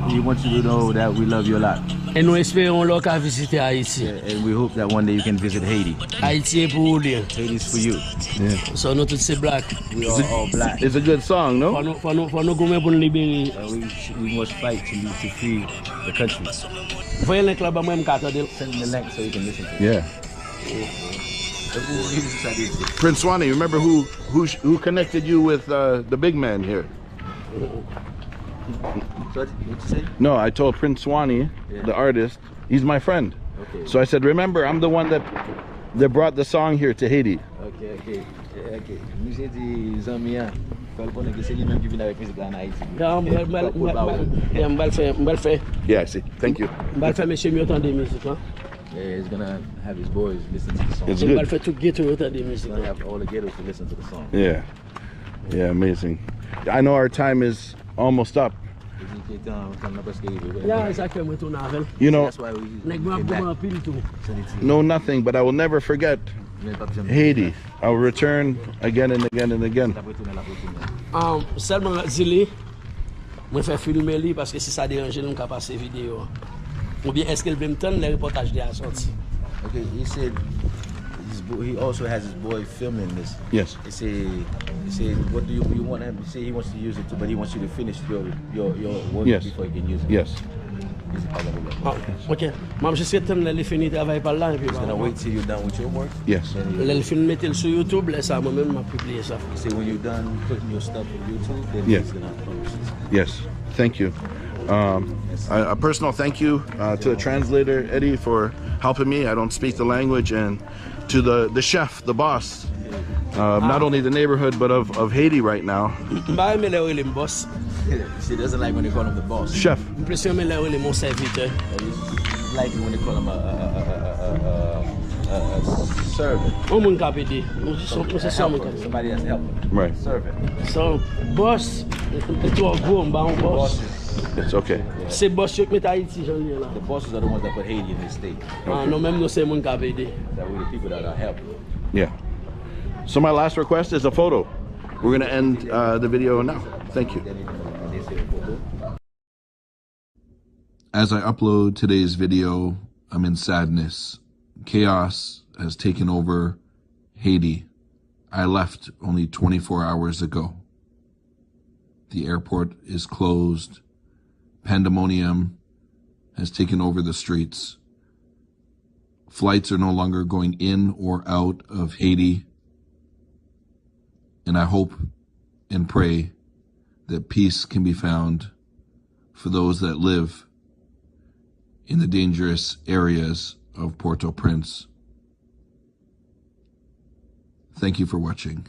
He wants you to know that we love you a lot. Et nous espérons leur qu'à visiter Haïti. And we hope that one day you can visit Haiti. Haïti est pour lui. Haiti's for you. Yeah. So nous tous c'est black. We are all black. It's a good song, no? For nous commettre pour nous libérer. We must fight to free the country. Voyez le club moi m'carte de. Send the link so you can listen to it. Yeah. Prince Swanee, remember who connected you with the big man here? What you say? No, I told Prince Swanee, the artist, he's my friend. Okay. So I said, remember, I'm the one that brought the song here to Haiti. Ok. Monsieur dit Zambia. Fèl konnen ki se li men ki vin avèk müzik la en Haiti. Mbal fè. Yeah, I see. Thank you. Mbal fè mèche mi otan de müzik, hein? Yeah, he's gonna have his boys listen to the song. It's Mbal good. fè tout ghetto otan de müzik. He's gonna have all the ghettos to listen to the song. Yeah, amazing. I know our time is almost up. Yeah, exactly. Mwen tou navel. You know, That's why we Nek mwen ap pil tou. know nothing, but I will never forget Haiti. I will return again and again and again. Selman zili, mwen fè filme li paske si sa deranje nou ka pase video. Ou bien eske l vim tan le reportaj de a sorti. Okay, he said he also has his boy filming this. Yes. He said, what do you want him? He said he wants to use it too, but he wants you to finish your work Yes. before he can use it. Yes. Ok, mam jiske tan le li fini travay par la. He's gonna wait till you're done with your work. Yes. Le li fin metel sur YouTube, le sa mwen men ma publie sa. He said when you're done putting your stuff on YouTube, then Yeah. he's gonna publish it. Yes. Thank you. A personal thank you to the translator, Eddie, for helping me. I don't speak the language. And to the chef, the boss, not only the neighborhood, but of Haiti right now. Mba eme le ou li boss. She doesn't like when they call him the boss. Chef. Impresyon me le ou li mon serviteur. She like it when they call him a servant. Ou moun kapede. Mwen se sa moun kapede. Somebody that's helping. Right. Servant. So, boss, etou an gwo mba an boss. It's okay. Se boss yo met Haiti jan li la. The bosses are the ones that put Haiti in this state. Nou menm nou se moun kapede. That were the people that are helping. Yeah. So my last request is a photo. We're going to end the video now. Thank you. As I upload today's video, I'm in sadness. Chaos has taken over Haiti. I left only 24 hours ago. The airport is closed. Pandemonium has taken over the streets. Flights are no longer going in or out of Haiti. And I hope and pray that peace can be found for those that live in the dangerous areas of Port-au-Prince. Thank you for watching.